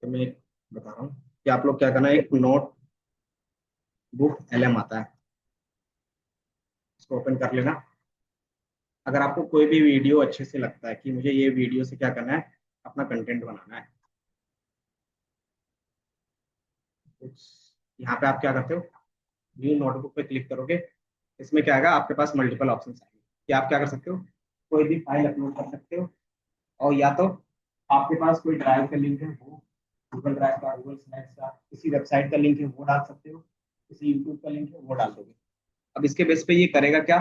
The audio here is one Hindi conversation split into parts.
तो मैं बता रहा हूँ कि आप लोग क्या करना है। एक नोट बुक LM आता है, इसको ओपन कर लेना। अगर आपको कोई भी वीडियो अच्छे से लगता है कि मुझे ये वीडियो से क्या करना है, अपना कंटेंट बनाना है, यहाँ पे आप क्या करते हो, न्यू नोटबुक पे क्लिक करोगे। इसमें क्या आएगा, आपके पास मल्टीपल ऑप्शन आएंगे कि आप क्या कर सकते हो, कोई भी फाइल अपलोड कर सकते हो। और या तो आपके पास कोई ड्राइव का लिंक है वो, गूगल ड्राइव का, गूगल स्लाइड्स का, किसी वेबसाइट का लिंक है वो डाल सकते हो, किसी यूट्यूब का लिंक है वो डाल दोगे। अब इसके बेस पे ये करेगा क्या,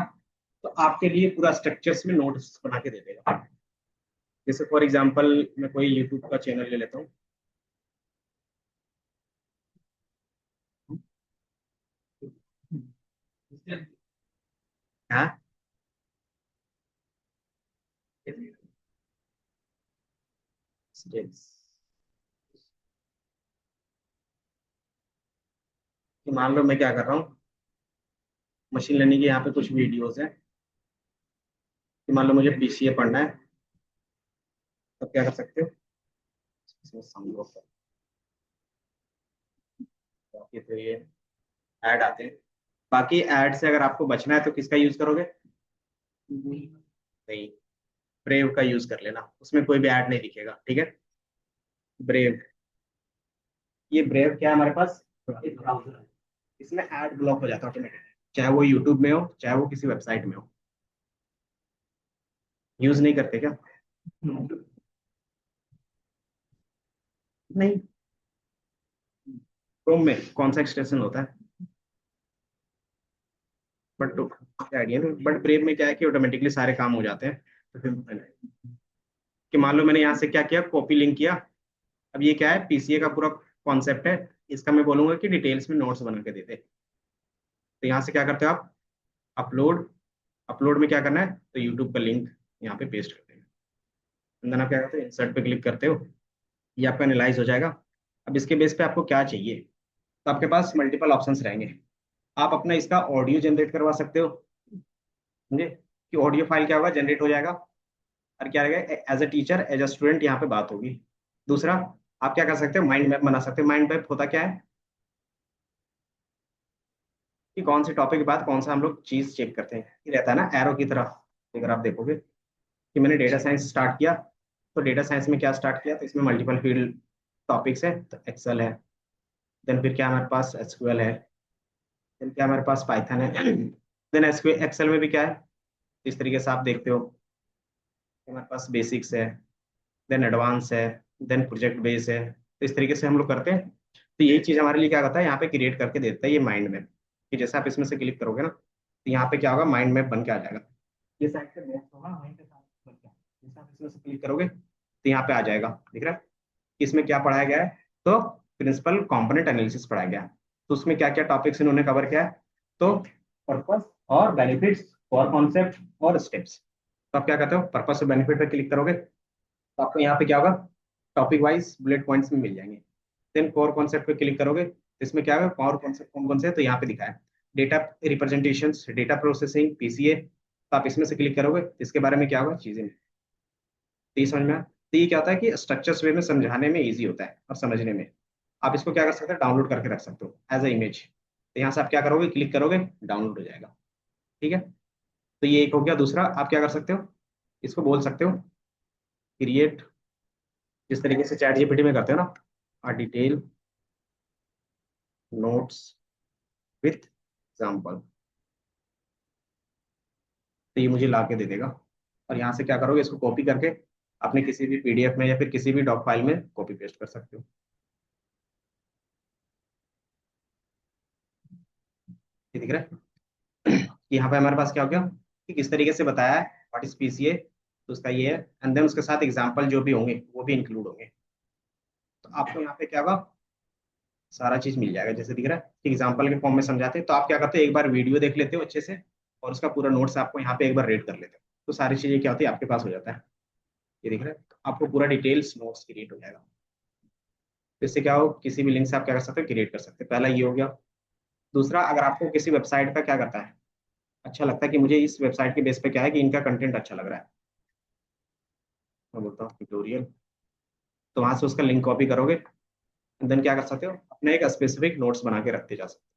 तो आपके लिए पूरा स्ट्रक्चर्स में नोट्स बना के दे देगा। जैसे फॉर एग्जांपल मैं कोई यूट्यूब का चैनल ले लेता हूँ। हाँ, कि मान लो मैं क्या कर रहा हूँ, मशीन लर्निंग के यहाँ पे कुछ वीडियोस हैं कि मान लो मुझे PCA पढ़ना है, तब क्या कर सकते हो, इसमें समझो बाकी तो ये ऐड आते हैं। बाकी ऐड से अगर आपको बचना है तो किसका यूज करोगे, नहीं, ब्रेव का यूज कर लेना, उसमें कोई भी ऐड नहीं दिखेगा, ठीक है। ब्रेव, ये ब्रेव क्या है हमारे पास, एक ब्राउजर है, इसमें ऐड ब्लॉक हो जाता है ऑटोमेटिक, चाहे वो यूट्यूब में हो चाहे वो किसी वेबसाइट में हो। यूज नहीं करते क्या, नहीं, क्रोम में कौन सा एक्सटेंशन होता है, बट आइडिया नहीं, बट ब्रेव में क्या है कि ऑटोमेटिकली सारे काम हो जाते हैं। तो फिर कि मान लो मैंने यहाँ से क्या किया, कॉपी लिंक किया। अब ये क्या है, PCA का पूरा कॉन्सेप्ट है, इसका मैं बोलूंगा कि डिटेल्स में नोट्स बना के देते। तो यहाँ से क्या करते हो आप, अपलोड, अपलोड में क्या करना है, तो यूट्यूब का लिंक यहाँ पे पेस्ट करते हैं। अंदर आप क्या करते हो, इंसर्ट पे क्लिक करते हो, ये आपका एनालाइज हो जाएगा। अब इसके बेस पे आपको क्या चाहिए, तो आपके पास मल्टीपल ऑप्शंस रहेंगे। आप अपना इसका ऑडियो जनरेट करवा सकते हो, समझे, कि ऑडियो फाइल क्या होगा, जनरेट हो जाएगा। और क्या रहेगा, as a teacher as a student यहाँ पे बात होगी। दूसरा, आप क्या कर सकते हो, माइंड मैप बना सकते हो। माइंड मैप होता क्या है, कि कौन से टॉपिक के बाद कौन सा हम लोग चीज चेक करते हैं, ये रहता है ना एरो की तरह। अगर आप देखोगे कि मैंने डेटा साइंस स्टार्ट किया, तो डेटा साइंस में क्या स्टार्ट किया, तो इसमें मल्टीपल फील्ड टॉपिक्स है, तो एक्सेल है, देन फिर क्या हमारे पास SQL है, देन क्या हमारे पास पाइथन है, देन SQL एक्सेल में भी क्या है, इस तरीके से आप देखते हो कि हमारे पास बेसिक्स है, देन एडवांस है, देन प्रोजेक्ट बेस है। तो इस तरीके से हम लोग करते हैं। तो यही चीज हमारे लिए क्या करता है, यहाँ पे क्रिएट करके देता है ये माइंड मैप, कि जैसे आप इसमें से क्लिक करोगे ना, तो यहाँ पे क्या होगा, माइंड मैप बन के आ जाएगा। ये साइड पे मैप होगा, वहीं पे साथ बन के जैसे आप इसमें से क्लिक करोगे तो यहाँ पे आ जाएगा, दिख रहा है कि इसमें क्या पढ़ाया गया है। तो प्रिंसिपल कंपोनेंट एनालिसिस पढ़ाया गया है, तो उसमें क्या क्या टॉपिक्स इन्होंने कवर किया है, तो पर्पस और बेनिफिट्स, और कॉन्सेप्ट और स्टेप्स। तो आप क्या करते हो, पर्पस और बेनिफिट पे क्लिक करोगे तो आपको यहाँ पे क्या होगा, टॉपिक वाइज बुलेट पॉइंट्स में मिल जाएंगे। देन कोर कॉन्सेप्ट पे क्लिक करोगे तो इसमें क्या होगा, कोर कॉन्सेप्ट कौन कौन से है, तो यहाँ पे दिखा है, data representation, data processing, PCA। तो आप इसमें से क्लिक करोगे तो इसके बारे में क्या होगा, चीजें तो ये समझ में आया? तो ये क्या होता है कि स्ट्रक्चर्स वे में समझाने में इजी होता है और समझने में। आप इसको क्या कर सकते हो, डाउनलोड करके रख सकते हो एज अ इमेज। तो यहाँ से आप क्या करोगे, क्लिक करोगे, डाउनलोड हो जाएगा, ठीक है। तो ये एक हो गया। दूसरा आप क्या कर सकते हो, इसको बोल सकते हो क्रिएट, जिस तरीके से चैट GPT में करते हो ना, आ डिटेल नोट्स विथ एग्जाम्पल, तो ये मुझे ला के दे देगा। और यहाँ से क्या करोगे, इसको कॉपी करके अपने किसी भी PDF में या फिर किसी भी डॉक फाइल में कॉपी पेस्ट कर सकते हो। ये दिख रहा है कि यहाँ पे हमारे पास क्या हो गया, कि किस तरीके से बताया है, व्हाट इज PCA, तो उसका ये है, एंड देन उसके साथ एग्जाम्पल जो भी होंगे वो भी इंक्लूड होंगे। तो आपको यहाँ पे क्या होगा, सारा चीज मिल जाएगा जैसे दिख रहा है कि एग्जाम्पल के फॉर्म में समझाते हैं। तो आप क्या करते हो, एक बार वीडियो देख लेते हो अच्छे से, और उसका पूरा नोट्स आपको यहाँ पे एक बार रीड कर लेते हो, तो सारी चीजें क्या होती है, आपके पास हो जाता है। ये दिख रहा है, तो आपको पूरा डिटेल्स नोट्स क्रिएट हो जाएगा। तो इससे क्या हो, किसी भी लिंक से आप क्या कर सकते हो, क्रिएट कर सकते हो। पहला ये हो गया। दूसरा, अगर आपको किसी वेबसाइट का क्या करता है, अच्छा लगता है कि मुझे इस वेबसाइट के बेस पे क्या है कि इनका कंटेंट अच्छा लग रहा है, मैं बोलता हूँ ट्यूटोरियल, तो वहां से उसका लिंक कॉपी करोगे, देन क्या कर सकते हो, अपने एक स्पेसिफिक नोट्स बना के रखते जा सकते हो।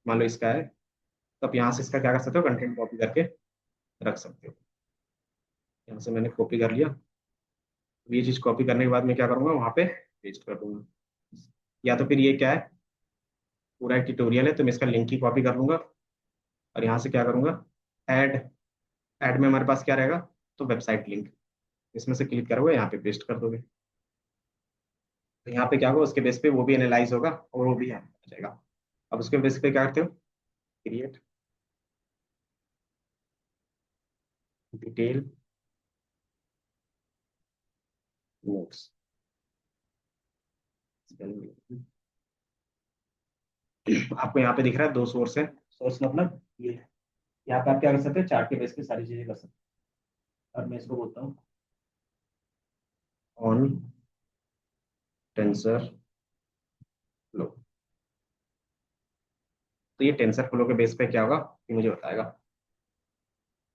मान लो इसका है, तो आप यहाँ से इसका क्या कर सकते हो, कंटेंट कॉपी करके रख सकते हो। यहाँ से मैंने कॉपी कर लिया। ये चीज़ कॉपी करने के बाद मैं क्या करूँगा, वहाँ पे पेस्ट कर दूंगा। या तो फिर ये क्या है, पूरा एक ट्यूटोरियल है, तो मैं इसका लिंक ही कॉपी कर लूंगा और यहाँ से क्या करूँगा, ऐड। ऐड में हमारे पास क्या रहेगा, तो वेबसाइट लिंक, इसमें से क्लिक करोगे, यहाँ पे पेस्ट कर दोगे। तो यहाँ पे क्या होगा, उसके बेस पे वो भी एनालाइज होगा और वो भी यहाँ पे आ जाएगा। अब उसके बेस पे क्या करते हो, क्रिएट डिटेल नोट्स। आपको यहाँ पे दिख रहा है दो सोर्स है। सोर्स मतलब ये है। यहाँ पे आप क्या कर सकते हो, चार्ट के बेस पे सारी चीजें कर सकते हो। और मैं इसको बोलता हूँ ऑन टेंसर फ्लो। तो ये टेंसर फ्लो के बेस पे क्या होगा, ये मुझे बताएगा।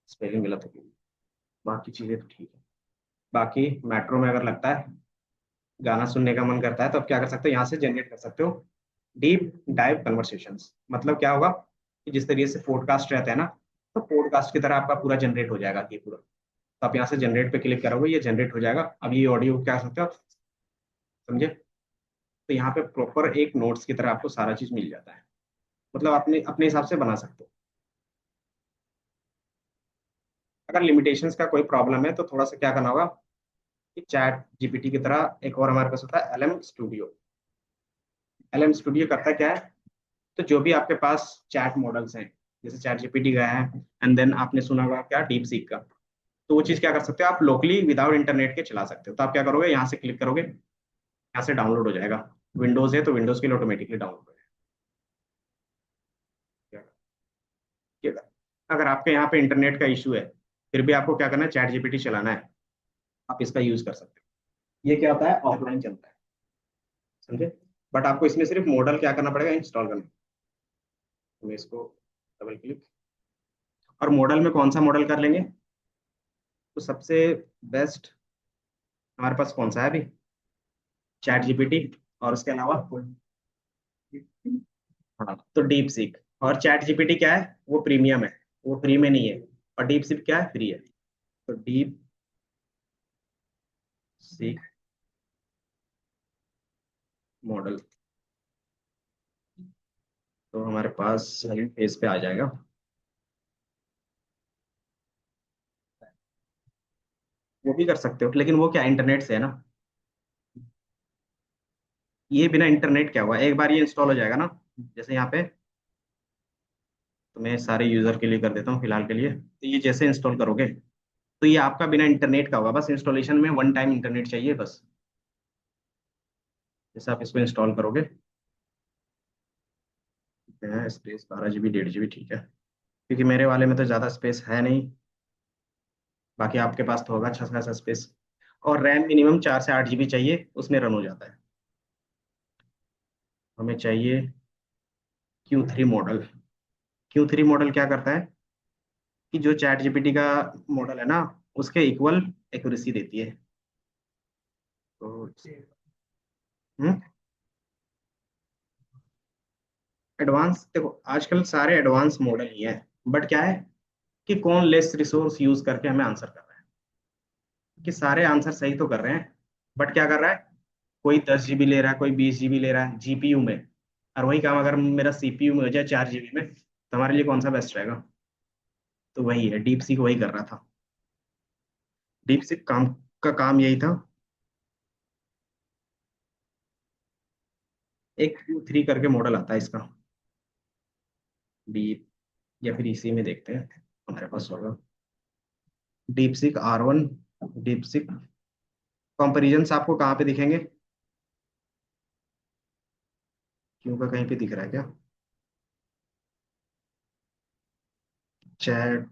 स्पेलिंग गलत है, बाकी चीजें तो ठीक है। बाकी मेट्रो में अगर लगता है, गाना सुनने का मन करता है, तो आप क्या कर सकते हो, यहाँ से जनरेट कर सकते हो डीप डाइव कन्वर्सेशंस। मतलब क्या होगा कि जिस तरीके से पॉडकास्ट रहता है ना, तो पॉडकास्ट की तरह आपका पूरा जनरेट हो जाएगा ये पूरा। तो आप यहाँ से जनरेट पे क्लिक करोगे, ये जनरेट हो जाएगा। अब ये ऑडियो क्या कर सकते हो आप, समझे। तो यहाँ पे प्रॉपर एक नोट्स की तरह आपको सारा चीज मिल जाता है। मतलब अपने अपने हिसाब से बना सकते हो। अगर लिमिटेशंस का कोई प्रॉब्लम है, तो थोड़ा सा क्या करना होगा कि चैट जीपीटी की तरह एक और हमारे पास होता है एलएम स्टूडियो। एलएम स्टूडियो करता क्या है, तो जो भी आपके पास चैट मॉडल्स हैं, जैसे चैट जीपीटी का है, एंड देन आपने सुना होगा क्या, डीप सीक का। तो वो चीज़ क्या कर सकते हो आप, लोकली विदाउट इंटरनेट के चला सकते हो। तो आप क्या करोगे, यहाँ से क्लिक करोगे, यहाँ से डाउनलोड हो जाएगा। विंडोज है तो विंडोज के लिए ऑटोमेटिकली डाउनलोड हो जाएगा। ठीक है। अगर आपके यहाँ पे इंटरनेट का इशू है, फिर भी आपको क्या करना है, चैट जीपीटी चलाना है, आप इसका यूज कर सकते हो। ये क्या होता है, ऑफलाइन चलता है, समझे। बट आपको इसमें सिर्फ मॉडल क्या करना पड़ेगा, इंस्टॉल करना। तो मैं इसको डबल क्लिक, और मॉडल में कौन सा मॉडल कर लेंगे, तो सबसे बेस्ट हमारे पास कौन सा है अभी, चैट जीपीटी। और उसके अलावा हाँ, तो डीप सीक। और चैट जीपीटी क्या है, वो प्रीमियम है, वो फ्री में नहीं है। और डीप सीक क्या है, फ्री है। तो डीप सीक मॉडल, तो हमारे पास पेज पे आ जाएगा। वो भी कर सकते हो, लेकिन वो क्या इंटरनेट से है ना। ये बिना इंटरनेट क्या हुआ, एक बार ये इंस्टॉल हो जाएगा ना, जैसे यहाँ पे, तो मैं सारे यूजर के लिए कर देता हूँ फिलहाल के लिए। तो ये जैसे इंस्टॉल करोगे, तो ये आपका बिना इंटरनेट का होगा। बस इंस्टॉलेशन में वन टाइम इंटरनेट चाहिए बस। जैसे आप इसको इंस्टॉल करोगे, स्पेस 12 GB 1.5 GB ठीक है, क्योंकि मेरे वाले में तो ज़्यादा स्पेस है नहीं। बाकी आपके पास तो होगा अच्छा खासा स्पेस। और रैम मिनिमम 4 से 8 GB चाहिए, उसमें रन हो जाता है। हमें चाहिए Q3 मॉडल। Q3 मॉडल क्या करता है कि जो चैट जीपीटी का मॉडल है ना, उसके इक्वल एक्यूरेसी देती है। तो हम्म एडवांस देखो, आजकल सारे एडवांस मॉडल ही है। बट क्या है कि कौन लेस रिसोर्स यूज करके हमें आंसर कर रहा है, कि सारे आंसर सही तो कर रहे हैं, बट क्या कर रहा है, कोई 10 GB ले रहा है, कोई 20 GB ले रहा है जीपीयू में। और वही काम अगर मेरा सीपीयू में हो जाए 4 GB में, तो हमारे लिए कौन सा बेस्ट रहेगा। तो वही है, डीप सीक वही कर रहा था। डीप सीक काम का काम यही था। एक Q3 करके मॉडल आता है इसका, डीप, या फिर इसी में देखते हैं हमारे पास होगा, deep seek R1। Deep seek comparison आपको कहाँ पे दिखेंगे, क्यों का कहीं पे दिख रहा है क्या, chat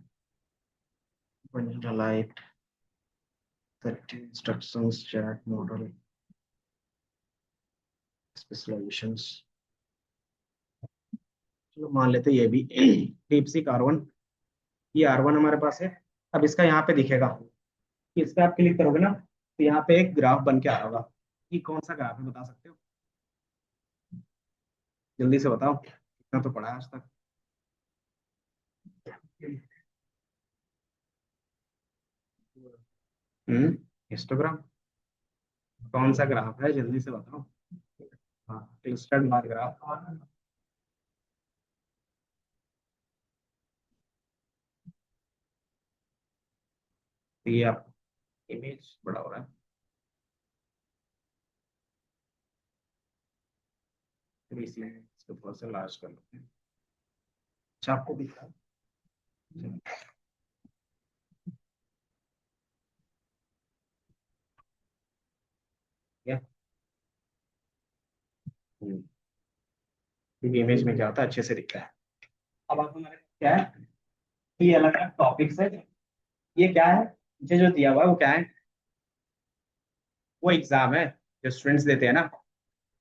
vanilla light 30 instructions chat model specialisations. चलो मान लेते हैं ये भी डीप सीक R1। ये R1 हमारे पास है। अब इसका यहाँ पे दिखेगा कि इस पे आप क्लिक करोगे ना, तो यहाँ पे एक ग्राफ बन के आ रहा होगा। कि कौन सा ग्राफ है, बता सकते हो। जल्दी से बताओ, इतना तो पढ़ा है आज तक। हिस्टोग्राम? कौन सा ग्राफ है, जल्दी से बताओ। हाँ, ट्विस्टेड बार ग्राफ। ये आप इमेज बड़ा हो रहा है, फिर इसलिए इसको थोड़ा सा लार्ज कर लेते हैं। अच्छा, आपको दिख रहा है? क्या? हम्म, क्योंकि इमेज में क्या होता है, अच्छे से दिखता है। अब आपको मैंने क्या है, ये अलग अलग टॉपिक्स है। ये क्या है, मुझे जो दिया हुआ है वो क्या है, वो एग्जाम है जो स्टूडेंट्स देते हैं ना,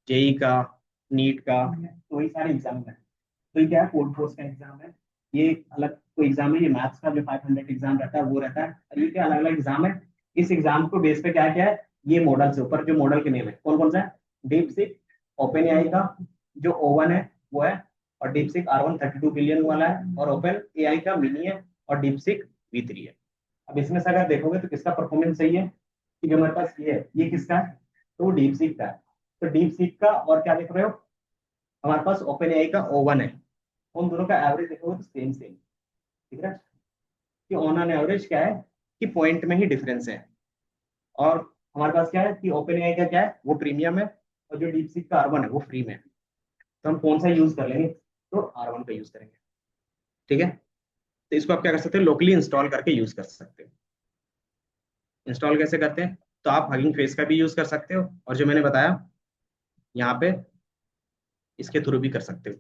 जेई का, नीट का, तो वही सारे एग्जाम है। तो ये क्या है, कोड फोर्स का एग्जाम है। ये अलग कोई एग्जाम है, ये मैथ्स का जो 500 एग्जाम रहता है वो रहता है, और ये क्या अलग अलग एग्जाम है। इस एग्जाम को बेस पे क्या क्या है, ये मॉडल से ऊपर जो मॉडल के नेम है कौन कौन सा है, डीप सीक, ओपन एआई का जो O1 है वो है, और डीप सीक R1 32 बिलियन वाला है, और ओपन एआई का मिनी है, और डीप सीक V3 है। अब इसमें से अगर देखोगे तो किसका परफॉर्मेंस सही है, कि जो हमारे पास ये है ये किसका है, तो वो डीप सीक का है। तो डीप सीक का और क्या देख रहे हो, हमारे पास ओपन एआई का O1 है, उन दोनों का एवरेज देखोगे तो सेम सेम, ठीक है। कि ऑन एन एवरेज क्या है, कि पॉइंट में ही डिफरेंस है। और हमारे पास क्या है कि ओपन एआई का क्या है, वो प्रीमियम है, और जो डीप सीक का R1 है वो फ्री में है। तो हम कौन सा यूज कर लेंगे, तो R1 का यूज करेंगे, ठीक है। तो इसको आप क्या कर सकते हो, लोकली इंस्टॉल करके यूज कर सकते हो। इंस्टॉल कैसे करते हैं, तो आप हगिंग फेस का भी यूज कर सकते हो, और जो मैंने बताया यहाँ पे, इसके थ्रू भी कर सकते हो।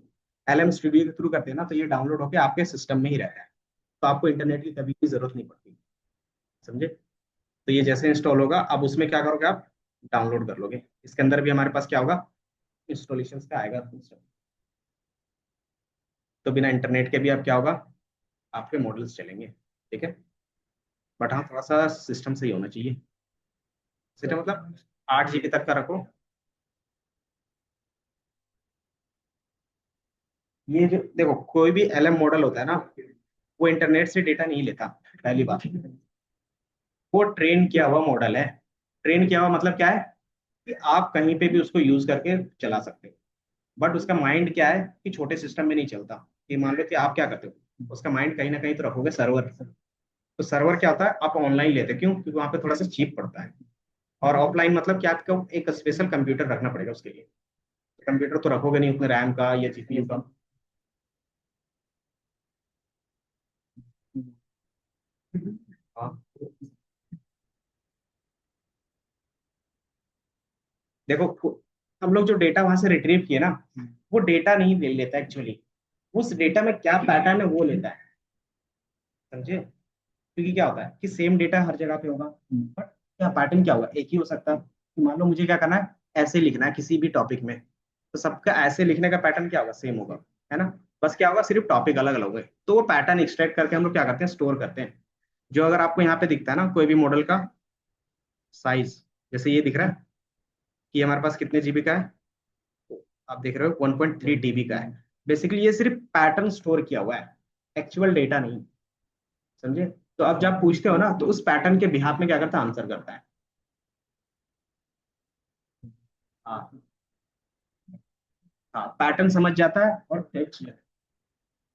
LM स्टूडियो के थ्रू करते हैं ना, तो ये डाउनलोड होकर आपके सिस्टम में ही रहता है, तो आपको इंटरनेट की कभी भी जरूरत नहीं पड़ती, समझे। तो ये जैसे इंस्टॉल होगा, अब उसमें क्या करोगे आप, डाउनलोड कर लोगे। इसके अंदर भी हमारे पास क्या होगा, इंस्टॉलेशन का आएगा system। तो बिना इंटरनेट के भी अब क्या होगा, आपके मॉडल्स चलेंगे, ठीक है। बट हाँ, थोड़ा सा सिस्टम सही होना चाहिए। सिस्टम मतलब 8 GB तक का रखो। ये जो देखो, कोई भी LM मॉडल होता है ना, वो इंटरनेट से डेटा नहीं लेता, पहली बात। वो ट्रेन किया हुआ मॉडल है। ट्रेन किया हुआ मतलब क्या है, कि आप कहीं पे भी उसको यूज करके चला सकते हो। बट उसका माइंड क्या है, कि छोटे सिस्टम में नहीं चलता। कि मान लो कि आप क्या करते हो, उसका माइंड कहीं ना कहीं तो रखोगे सर्वर। तो सर्वर क्या होता है, आप ऑनलाइन लेते हो, क्यों, क्योंकि वहां पे थोड़ा सा चीप पड़ता है। और ऑफलाइन मतलब कि आपको एक स्पेशल कंप्यूटर रखना पड़ेगा उसके लिए। कंप्यूटर तो रखोगे नहीं उसमें रैम का या जीपीयू का। हाँ, देखो, हम लोग जो डेटा वहां से रिट्रीव किए ना, वो डेटा नहीं ले लेता एक्चुअली। उस डेटा में क्या पैटर्न है वो लेता है, समझे। क्योंकि क्या होता है कि सेम डेटा हर जगह पे होगा, बट क्या पैटर्न क्या होगा, एक ही हो सकता है। कि मान लो मुझे क्या करना है, ऐसे लिखना है किसी भी टॉपिक में, तो सबका ऐसे लिखने का पैटर्न क्या होगा, सेम होगा, है ना। बस क्या होगा, सिर्फ टॉपिक अलग अलग होंगे। तो वो पैटर्न एक्सट्रैक्ट करके हम लोग क्या करते हैं, स्टोर करते हैं। जो अगर आपको यहाँ पे दिखता है ना, कोई भी मॉडल का साइज, जैसे ये दिख रहा है कि हमारे पास कितने जीबी का है, तो आप देख रहे हो 1.3 TB का है। बेसिकली ये सिर्फ पैटर्न स्टोर किया हुआ है, एक्चुअल डेटा नहीं, समझे। तो अब जब पूछते हो ना, तो उस पैटर्न के बिहाफ में क्या करता है, आंसर करता है। हाँ, हाँ, पैटर्न समझ जाता है, और टेक्स्ट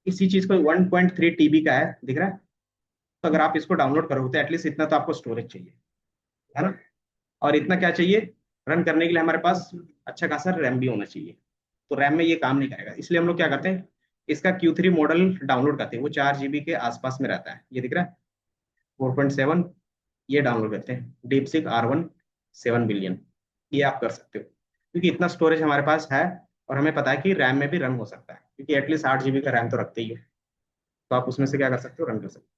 इसी चीज को 1.3 TB का है, दिख रहा है। तो अगर आप इसको डाउनलोड करोगे तो एटलीस्ट इतना तो आपको स्टोरेज चाहिए, है ना। और इतना क्या चाहिए, रन करने के लिए हमारे पास अच्छा खासा रैम भी होना चाहिए। तो रैम में ये काम नहीं करेगा, इसलिए हम लोग क्या करते हैं, इसका Q3 मॉडल डाउनलोड करते हैं। वो 4 GB के आसपास में रहता है, ये दिख रहा है 4.7। ये डाउनलोड करते हैं, डीपसीक R1 7 बिलियन। ये आप कर सकते हो, क्योंकि इतना स्टोरेज हमारे पास है। और हमें पता है कि रैम में भी रन हो सकता है, क्योंकि एटलीस्ट 8 GB का रैम तो रखते ही है। तो आप उसमें से क्या कर सकते हो, रन कर सकते हो।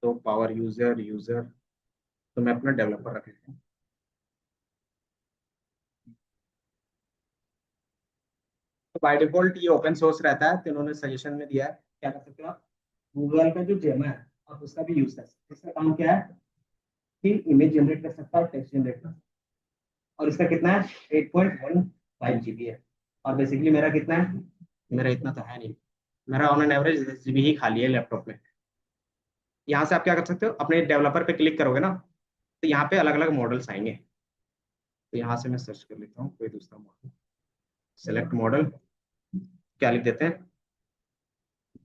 तो पावर यूजर यूजर, तो मैं अपना डेवलपर रख लेता हूँ। तो बाय डिफॉल्ट ये ओपन सोर्स रहता है, तो इन्होंने सजेशन में दिया है, क्या कर सकते हो आप, गूगल का जो जेमा है आप उसका भी यूज कर सकते हो। इसका काम क्या है, कि इमेज जनरेट कर सकता है, टेक्स्ट जनरेट कर सकता है। और इसका कितना है, 8.15 GB है। और बेसिकली मेरा कितना है, मेरा इतना तो है नहीं, मेरा ऑन एन एवरेज 10 GB ही खाली है लैपटॉप में। यहाँ से आप क्या कर सकते हो, अपने डेवलपर पे क्लिक करोगे ना, तो यहाँ पे अलग अलग मॉडल्स आएंगे। तो यहाँ से मैं सर्च कर लेता हूँ कोई दूसरा मॉडल, सेलेक्ट मॉडल, क्या लिख देते हैं,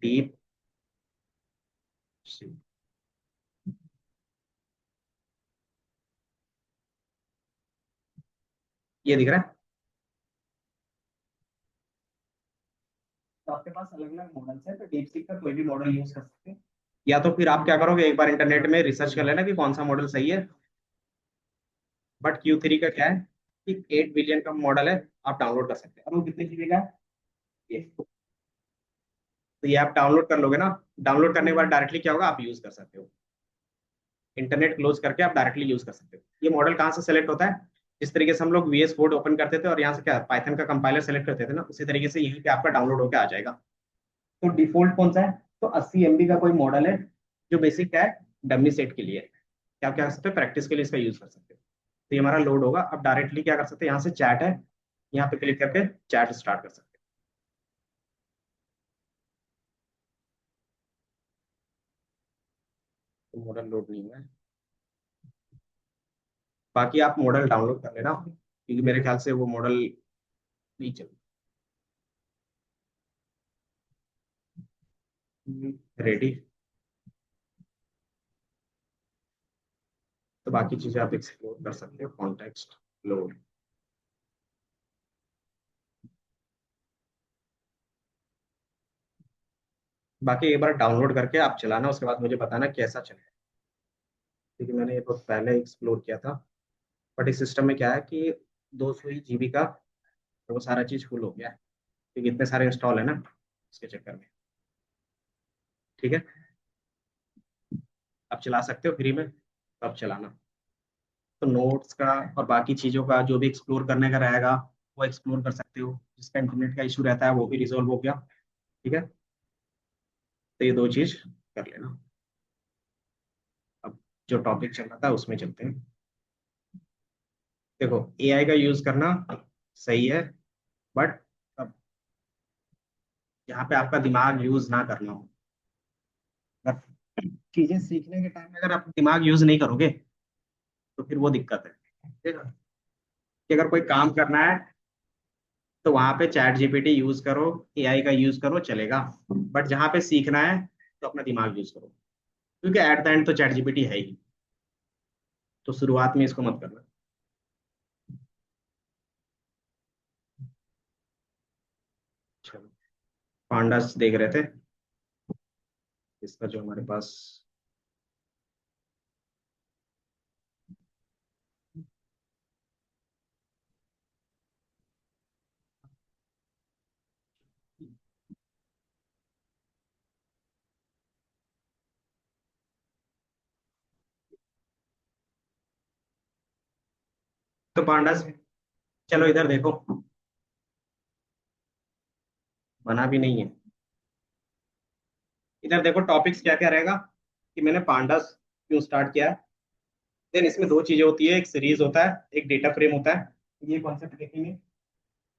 डीप, ये दिख रहा है। तो आपके पास अलग अलग मॉडल्स हैं, तो डीपसीक का कोई भी मॉडल यूज कर सकते हैं। या तो फिर आप क्या करोगे, एक बार इंटरनेट में रिसर्च कर लेना कि कौन सा मॉडल सही है। बट Q3 का क्या है कि 8 बिलियन का मॉडल है, आप डाउनलोड कर सकते हैं। और वो कितने GB का है, ये तो ये आप डाउनलोड कर लोगे ना, डाउनलोड करने के बाद डायरेक्टली क्या होगा, आप यूज कर सकते हो, इंटरनेट क्लोज करके आप डायरेक्टली यूज कर सकते हो। ये मॉडल कहाँ से सेलेक्ट होता है, जिस तरीके से हम लोग VS कोड ओपन करते थे और यहाँ से क्या पाइथन का कंपाइलर सेलेक्ट करते थे ना, उसी तरीके से यहीं पे आपका डाउनलोड होकर आ जाएगा। तो डिफॉल्ट कौन सा है, तो 80 MB का कोई मॉडल है, जो बेसिक क्या है, डमी सेट के लिए है। क्या क्या कर सकते हो, प्रैक्टिस के लिए इसका यूज कर सकते हो। तो ये हमारा लोड होगा, अब डायरेक्टली क्या कर सकते हैं, यहाँ से चैट है, यहाँ पे क्लिक करके चैट स्टार्ट कर सकते हैं। तो मॉडल लोड नहीं हुआ है, बाकी आप मॉडल डाउनलोड कर लेना, क्योंकि मेरे ख्याल से वो मॉडल नहीं चल रेडी। तो बाकी चीजें आप एक्सप्लोर कर सकते हो, कॉन्टेक्स्ट लोड। बाकी एक बार डाउनलोड करके आप चलाना, उसके बाद मुझे बताना कैसा चला, क्योंकि मैंने ये बहुत पहले एक्सप्लोर किया था। बट इस सिस्टम में क्या है कि 200 ही GB का, तो वो सारा चीज फुल हो गया है, क्योंकि इतने सारे इंस्टॉल है ना, इसके चक्कर में। ठीक है, आप चला सकते हो फ्री में, तो आप चलाना। तो नोट्स का और बाकी चीज़ों का जो भी एक्सप्लोर करने का रहेगा, वो एक्सप्लोर कर सकते हो। जिसका इंटरनेट का इशू रहता है वो भी रिजोल्व हो गया। ठीक है, तो ये दो चीज़ कर लेना। अब जो टॉपिक चल रहा था उसमें चलते हैं। देखो, AI का यूज़ करना सही है, बट अब यहाँ पे आपका दिमाग यूज़ ना करना हो, अगर चीज़ें सीखने के टाइम में अगर आप दिमाग यूज़ नहीं करोगे, तो फिर वो दिक्कत है। ठीक है, कि अगर कोई काम करना है, तो वहां पे ChatGPT यूज करो, AI का यूज करो, चलेगा। बट जहाँ पे सीखना है, तो अपना दिमाग यूज करो, क्योंकि एट द एंड तो ChatGPT है ही। तो शुरुआत में इसको मत करना। चलो, पांडास देख रहे थे, इसका जो हमारे पास, तो पांडास, चलो इधर देखो, बना भी नहीं है। इधर देखो टॉपिक्स क्या क्या रहेगा, कि मैंने पांडास क्यों स्टार्ट किया है। देन इसमें दो चीजें होती है, एक सीरीज होता है, एक डेटा फ्रेम होता है, ये कॉन्सेप्ट देखेंगे।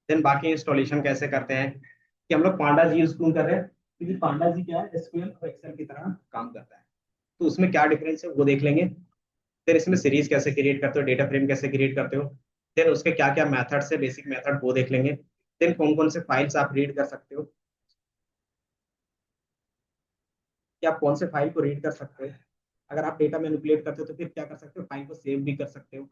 देन बाकी इंस्टॉलेशन कैसे करते हैं, कि हम लोग पांडास यूज क्यों कर रहे हैं, क्योंकि पांडास जी क्या है, SQL और एक्सेल की तरह काम करता है। तो उसमें क्या डिफरेंस है वो देख लेंगे। फिर इसमें सीरीज कैसे क्रिएट करते हो, डेटा फ्रेम कैसे क्रिएट करते हो, देन उसके क्या क्या मेथड्स है, बेसिक मेथड वो देख लेंगे। देन कौन कौन से फाइल्स आप रीड कर सकते हो, कि आप कौन से फाइल को रीड कर सकते हो। अगर आप डेटा मैनिपुलेट करते हो तो फिर क्या कर सकते हो, फाइल को सेव भी कर सकते हो।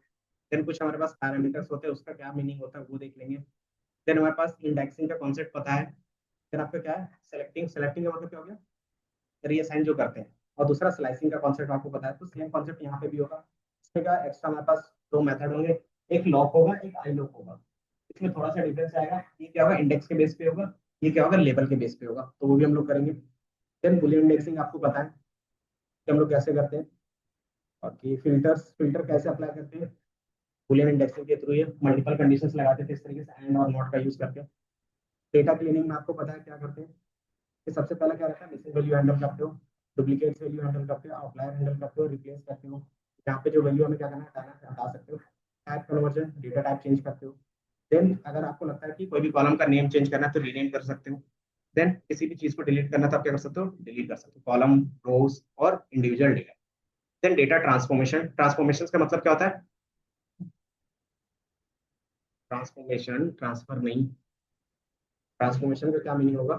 देन कुछ हमारे पास पैरामीटर्स होते हैं, उसका क्या मीनिंग होता है वो देख लेंगे। देन हमारे पास इंडेक्सिंग का कॉन्सेप्ट पता है। फिर आपका क्या है, सेलेक्टिंग, सेलेक्टिंग का मतलब क्या हो गया, रीअसाइन जो करते हैं। और दूसरा स्लाइसिंग का कॉन्सेप्ट आपको पता है, तो सेम कॉन्सेप्ट यहाँ पे भी होगा। इसमें क्या एक्स्ट्रा हमारे पास दो मेथड होंगे, एक लॉक होगा, एक आई लॉक होगा। इसमें थोड़ा सा डिफरेंस आएगा, ये क्या होगा, इंडेक्स के बेस पे होगा, ये क्या होगा, लेबल के बेस पे होगा, तो वो भी हम लोग करेंगे। देन बुलियन इंडेक्सिंग आपको पता है कि हम लोग कैसे करते हैं, और कि फिल्टर कैसे अप्लाई करते हैं, बुलियन इंडेक्सिंग के थ्रू, ये मल्टीपल कंडीशंस लगाते थे इस तरीके से, एंड और नॉट का यूज करके। डेटा क्लीनिंग में आपको पता है क्या करते हैं, कि सबसे पहले क्या रहता है, मिसिंग वैल्यू हैंडल करते हो, डुप्लीकेट वैल्यू हैंडल करते हो, आउटलायर हैंडल करते हो, रिप्लेस करते हो। यहाँ पे जो वैल्यू हमें क्या करना है, हटाना है, हटा सकते हो। Type conversion, data type change करते हो। देन अगर आपको लगता है कि कोई भी कॉलम का नेम चेंज करना है तो रीनेम कर सकते हो। देन किसी भी चीज को डिलीट करना है तो आप क्या कर सकते हो, डिलीट कर सकते हो, कॉलम, रोज और individual data. Then data transformation, transformation का मतलब क्या होता है? ट्रांसफॉर्मेशन, ट्रांसफर नहीं, ट्रांसफॉर्मेशन का क्या मीनिंग होगा?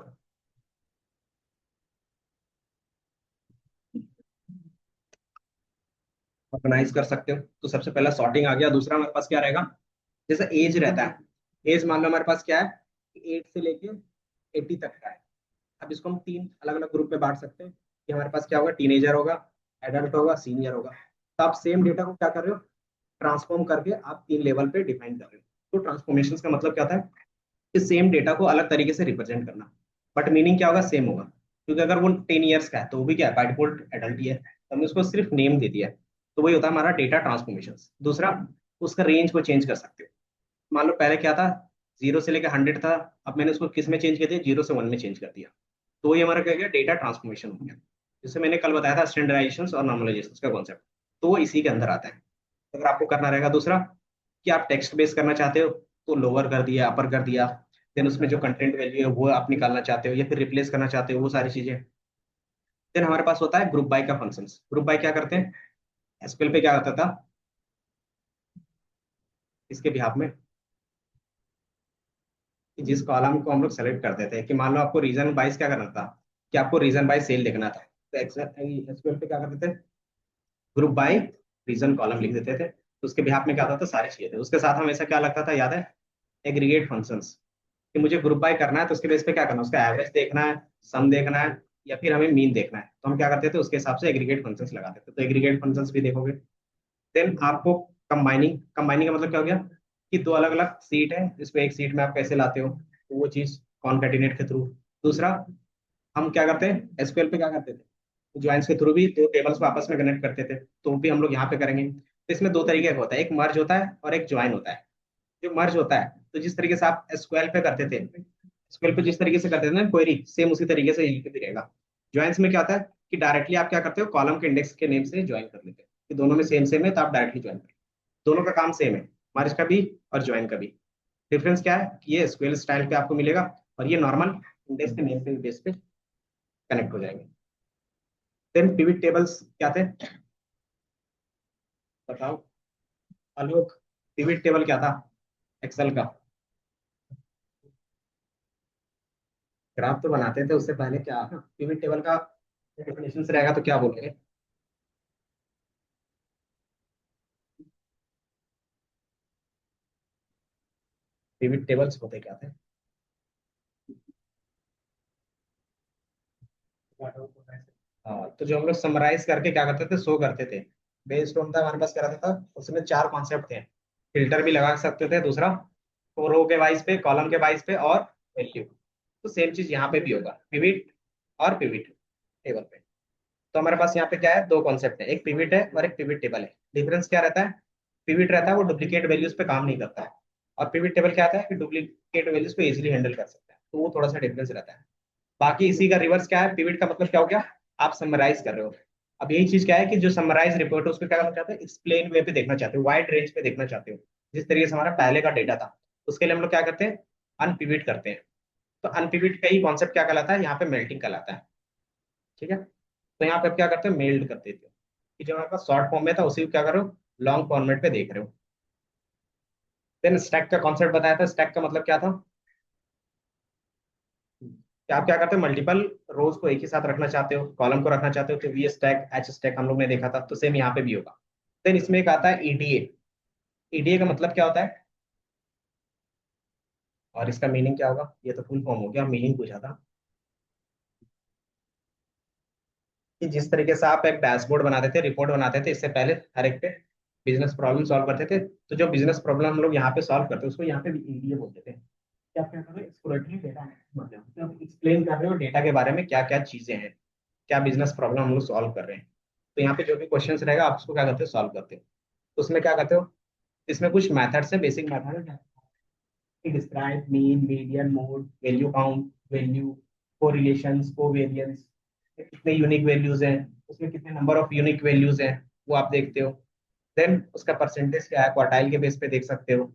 ऑर्गेनाइज कर सकते हो। तो सबसे पहला सॉर्टिंग आ गया। दूसरा हमारे पास क्या रहेगा? जैसे एज रहता है, एज मान लो हमारे पास क्या है, 8 से लेके 80 तक का है। अब इसको हम 3 अलग अलग ग्रुप में बांट सकते हैं कि हमारे पास क्या होगा, टीनेजर होगा, एडल्ट होगा, सीनियर होगा। तो आप सेम डेटा को क्या कर रहे हो, ट्रांसफॉर्म करके आप 3 लेवल पे डिफाइन कर रहे हो। तो ट्रांसफॉर्मेशन का मतलब क्या होता है कि सेम डेटा को अलग तरीके से रिप्रेजेंट करना, बट मीनिंग क्या होगा, सेम होगा। क्योंकि अगर वो 10 ईयर्स का है तो वो भी क्या है, बाय डिफॉल्ट एडल्ट ही है, तो हमने उसको सिर्फ नेम दे दिया है। तो वही होता है हमारा डेटा ट्रांसफॉर्मेशन। दूसरा, उसका रेंज को चेंज कर सकते हो। मान लो पहले क्या था, 0 से लेकर 100 था, अब मैंने उसको किस में चेंज कर दिया, 0 से 1 में चेंज कर दिया। तो ये हमारा क्या गया, डेटा ट्रांसफॉर्मेशन हो गया। जैसे मैंने कल बताया था स्टैंडर्डाइजेशन और नॉर्मलाइजेशन का कॉन्सेप्ट, तो वो इसी के अंदर आता है। अगर आपको करना रहेगा दूसरा कि आप टेक्स्ट बेस करना चाहते हो तो लोअर कर दिया, अपर कर दिया। देन उसमें जो कंटेंट वैल्यू है वो आप निकालना चाहते हो या फिर रिप्लेस करना चाहते हो, वो सारी चीजें। देन हमारे पास होता है ग्रुप बाय का फंक्शन। ग्रुप बाय क्या करते हैं, एसक्यूएल पे क्या होता था इसके बिहाफ में, कि जिस कॉलम को हम लोग सेलेक्ट करते थे, कि मान लो आपको रीजन वाइज क्या करना था, कि आपको रीजन बाय सेल देखना था, तो एसक्यूएल पे क्या करते थे, ग्रुप बाय रीजन कॉलम लिख देते थे। तो उसके बिहाफ में क्या होता था, सारी चीजें थे। उसके साथ हमेशा क्या लगता था, याद है, एग्रीगेट फंक्शंस, कि मुझे ग्रुप बाय करना है तो उसके बेस पे क्या करना है, उसका एवरेज देखना है, सम देखना है, या फिर हमें मीन देखना है। तो हम क्या करते थे, उसके हिसाब से एग्रीगेट फंक्शंस लगाते थे। तो एग्रीगेट फंक्शंस भी देखोगे। देन आपको कंबाइनिंग, कंबाइनिंग का मतलब क्या हो गया, कि 2 अलग अलग सीट है, इसको एक सीट में आप कैसे लाते हो, तो वो चीज कॉन्कैटिनेट के थ्रू। दूसरा, हम क्या करते हैं एसक्यूएल पे क्या करते थे, ज्वाइंस के थ्रू भी 2 टेबल्स को आपस में कनेक्ट करते थे, तो वो भी हम लोग यहाँ पे करेंगे। तो इसमें 2 तरीके का होता है, एक मर्ज होता है और एक ज्वाइन होता है। जो मर्ज होता है, तो जिस तरीके से आप एसक्यूएल पे करते थे, एसक्यूएल पे जिस तरीके से करते थे ना क्वेरी, सेम उसी तरीके से यहीं पे भी रहेगा। ज्वाइंस में क्या होता है कि डायरेक्टली आप क्या करते हो, कॉलम के इंडेक्स के नेम से ज्वाइन कर लेते हो, कि दोनों में सेम सेम है तो आप डायरेक्टली ज्वाइन कर, दोनों का काम सेम है, मर्ज का भी और ज्वाइन का भी। डिफरेंस क्या है कि ये एसक्यूएल स्टाइल पे आपको मिलेगा और ये नॉर्मल इंडेक्स के नेम पे बेस पे कनेक्ट हो जाएंगे। देन पिवट टेबल्स क्या थे, बताओ आलोक, पिवट टेबल क्या था एक्सेल का? ग्राफ तो बनाते थे, उससे पहले क्या पिवट टेबल का डेफिनेशन रहेगा तो क्या बोलेंगे? पिवट टेबल्स होते क्या थे? हाँ, तो जो हम लोग समराइज करके क्या करते थे, शो करते थे। बेस्ड ऑन था हमारे पास क्या रहता था, उसमें 4 कॉन्सेप्ट थे। फिल्टर भी लगा सकते थे, दूसरा रो के वाइज पे, कॉलम के वाइज पे, और वैल्यू। तो सेम चीज यहाँ पे भी होगा, पिविट और पिविट टेबल पे। तो हमारे पास यहाँ पे क्या है, 2 कॉन्सेप्ट है, एक पिविट है और एक पिविट टेबल है। डिफरेंस क्या रहता है, पिविट रहता है वो डुप्लीकेट वैल्यूज पे काम नहीं करता है, और पिविट टेबल क्या आता है कि डुप्लीकेट वैल्यूज को इजिली हैंडल कर सकता है। तो वो थोड़ा सा डिफरेंस रहता है। बाकी इसी का रिवर्स क्या है, पिविट का मतलब क्या हो गया, आप समराइज कर रहे हो। अब यही चीज क्या है कि जो समराइज रिपोर्ट है उसको क्या करना चाहते हैं, एक्सप्लेन वे पे देखना चाहते हो, वाइड रेंज पे देखना चाहते हो, जिस तरीके से हमारा पहले का डेटा था। उसके लिए हम लोग क्या करते हैं, अनपिविट करते हैं। तो अनपिविट का ही कॉन्सेप्ट क्या कहलाता है, यहाँ पे मेल्टिंग कहलाता है। ठीक है, तो यहाँ पे आप क्या करते हो, मेल्ड कर देते हो, कि जो हमारे पास शॉर्ट फॉर्म में था उसी को क्या करो, लॉन्ग फॉर्मेट पे देख रहे हो। देन स्टैक का कॉन्सेप्ट बताया था, स्टैक का मतलब क्या था, कि आप क्या करते हो, मल्टीपल रोज को एक ही साथ रखना चाहते हो, कॉलम को रखना चाहते हो, तो वी स्टैक, एच स्टैक हम लोग ने देखा था, तो सेम यहाँ पे भी होगा। देन इसमें एक आता है ईडीए। ईडीए का मतलब क्या होता है, और इसका मीनिंग क्या होगा, ये तो फुल फॉर्म हो गया, मीनिंग पूछा था। कि जिस तरीके से आप एक डैशबोर्ड बनाते थे, रिपोर्ट बनाते थे, इससे पहले हर एक पे बिजनेस प्रॉब्लम सॉल्व करते थे, तो जो बिजनेस प्रॉब्लम हम लोग यहाँ पे सॉल्व करते हैं उसको यहाँ पे ईडीए बोलते थे। क्या आप क्या कर रहे हो, एक्सप्लोरेटरी डेटा मतलब तो आप एक्सप्लेन कर रहे हो डेटा के बारे में क्या क्या चीजें हैं, क्या बिजनेस प्रॉब्लम हम लोग सॉल्व कर रहे हैं। तो यहाँ पे जो भी क्वेश्चंस रहेगा आप उसको क्या करते हो, सॉल्व करते हो। तो उसमें क्या करते हो, इसमें कुछ मेथड्स है, बेसिक मेथड है, describe, mean, median, mode, value count, value, correlations, covariance, कितने यूनिक वैल्यूज हैं, उसमें कितने नंबर ऑफ यूनिक वैल्यूज हैं, वो आप देखते हो। देन उसका परसेंटेज क्या है, क्वार्टाइल के बेस पे देख सकते हो।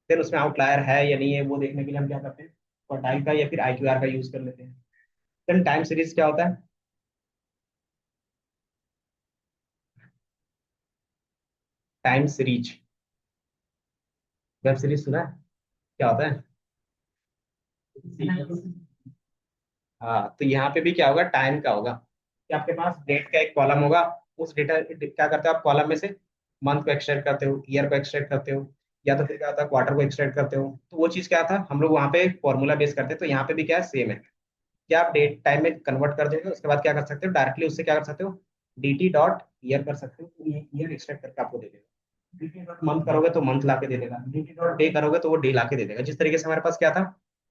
देन उसमें आउटलायर है या नहीं है वो देखने के लिए हम क्या करते हैं, क्वार्टाइल का या फिर IQR का यूज कर लेते हैं। देन टाइम सीरीज क्या होता है? टाइम सीरीज, वेब सीरीज सुना है? क्या होता है? हाँ, तो यहाँ पे भी क्या होगा, टाइम का होगा कि आपके पास डेट का एक कॉलम होगा। उस डेटा क्या करते हो आप, कॉलम में से मंथ को एक्सट्रैक्ट करते हो, ईयर को एक्सट्रैक्ट करते हो, या तो फिर क्या होता है क्वार्टर को एक्सट्रैक्ट करते हो। तो वो चीज क्या था, हम लोग वहाँ पे फॉर्मूला बेस करते हैं। तो यहाँ पे भी क्या है, सेम है। क्या आप डेट टाइम में कन्वर्ट कर दोगे, उसके बाद क्या कर सकते हो, डायरेक्टली उससे क्या कर सकते हो, dt डॉट ईयर कर सकते हो, तो ये ईयर एक्सट्रैक्ट करके आपको दे देगा। dt डॉट मंथ करोगे तो मंथ ला के दे देगा, dt डॉट डे करोगे तो वो डे ला के दे देगा। जिस तरीके से हमारे पास क्या था,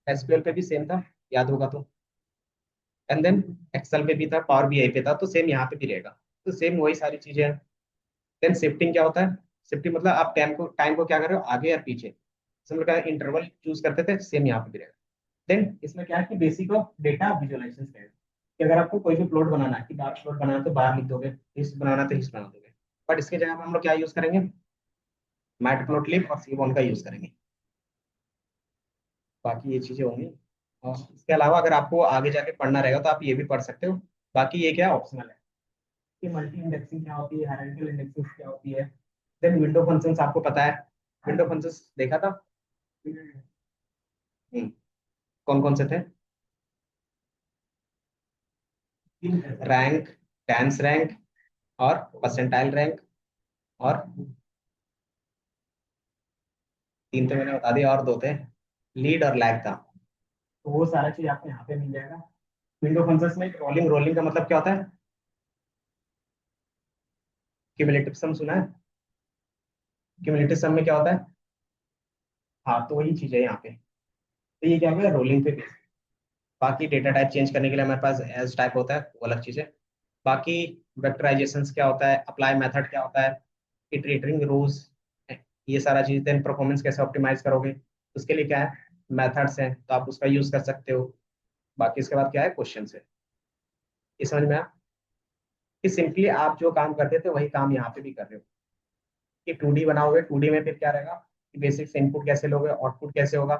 एसक्यूएल पे भी सेम था, याद होगा तो। एंड देन एक्सेल पे भी था, पावर बीआई पे था, तो सेम यहाँ पे भी रहेगा। तो सेम वही सारी चीजें हैं। देन शिफ्टिंग क्या होता है? शिफ्टिंग मतलब आप टाइम को क्या कर रहे हो, आगे या पीछे, जैसे हम लोग इंटरवल चूज करते थे, सेम यहाँ पे भी रहेगा। देन इसमें क्या है कि बेसिक ऑफ डेटा विजुअलाइजेशन है कि अगर आपको कोई भी प्लॉट बनाना है, कि बार प्लॉट बनाना है तो बार लिख दोगे, हिस्ट बनाना है तो हिस्ट बना दोगे। बट इसके जगह पे हम लोग क्या यूज करेंगे, मैटप्लॉटलिब और सीबॉन का यूज करेंगे। बाकी ये चीजें होंगी। और इसके अलावा अगर आपको आगे जाके पढ़ना रहेगा तो आप ये भी पढ़ सकते हो। बाकी ये क्या ऑप्शनल है कि मल्टी इंडेक्सिंग क्या होती है, हायरार्किकल इंडेक्सिंग क्या होती है। देन विंडो फंक्शंस आपको पता है, विंडो फंक्शंस देखा था। कौन कौन से थे? रैंक, डांस रैंक, और परसेंटाइल रैंक, और तीन तो मैंने बता दिया, और दो थे, लीड और लैग था। तो वो सारा चीज आपको यहाँ पे मिल जाएगा। विंडो फंक्शंस में रोलिंग, रोलिंग का मतलब क्या होता है, क्यूमुलेटिव सम सुना है? क्यूमुलेटिव सम में क्या होता है? हाँ, तो वही चीज है यहाँ पे। तो ये क्या होगा, रोलिंग पे बेस। बाकी डेटा टाइप चेंज करने के लिए हमारे पास एज टाइप होता है, वो अलग चीज है। बाकी वेक्टराइजेशन क्या होता है, अप्लाई मेथड क्या होता है, इटरेटिंग रूल्स, ये सारा चीज। देन परफॉर्मेंस कैसे ऑप्टिमाइज करोगे, उसके लिए क्या है, मेथड्स हैं, तो आप उसका यूज कर सकते हो। बाकी इसके बाद क्या है, क्वेश्चन है। ये समझ में आया कि सिंपली आप जो काम करते थे वही काम यहाँ पे भी कर रहे हो। कि 2D बनाओगे, 2D में फिर क्या रहेगा कि बेसिक से इनपुट कैसे लोगे, आउटपुट कैसे होगा,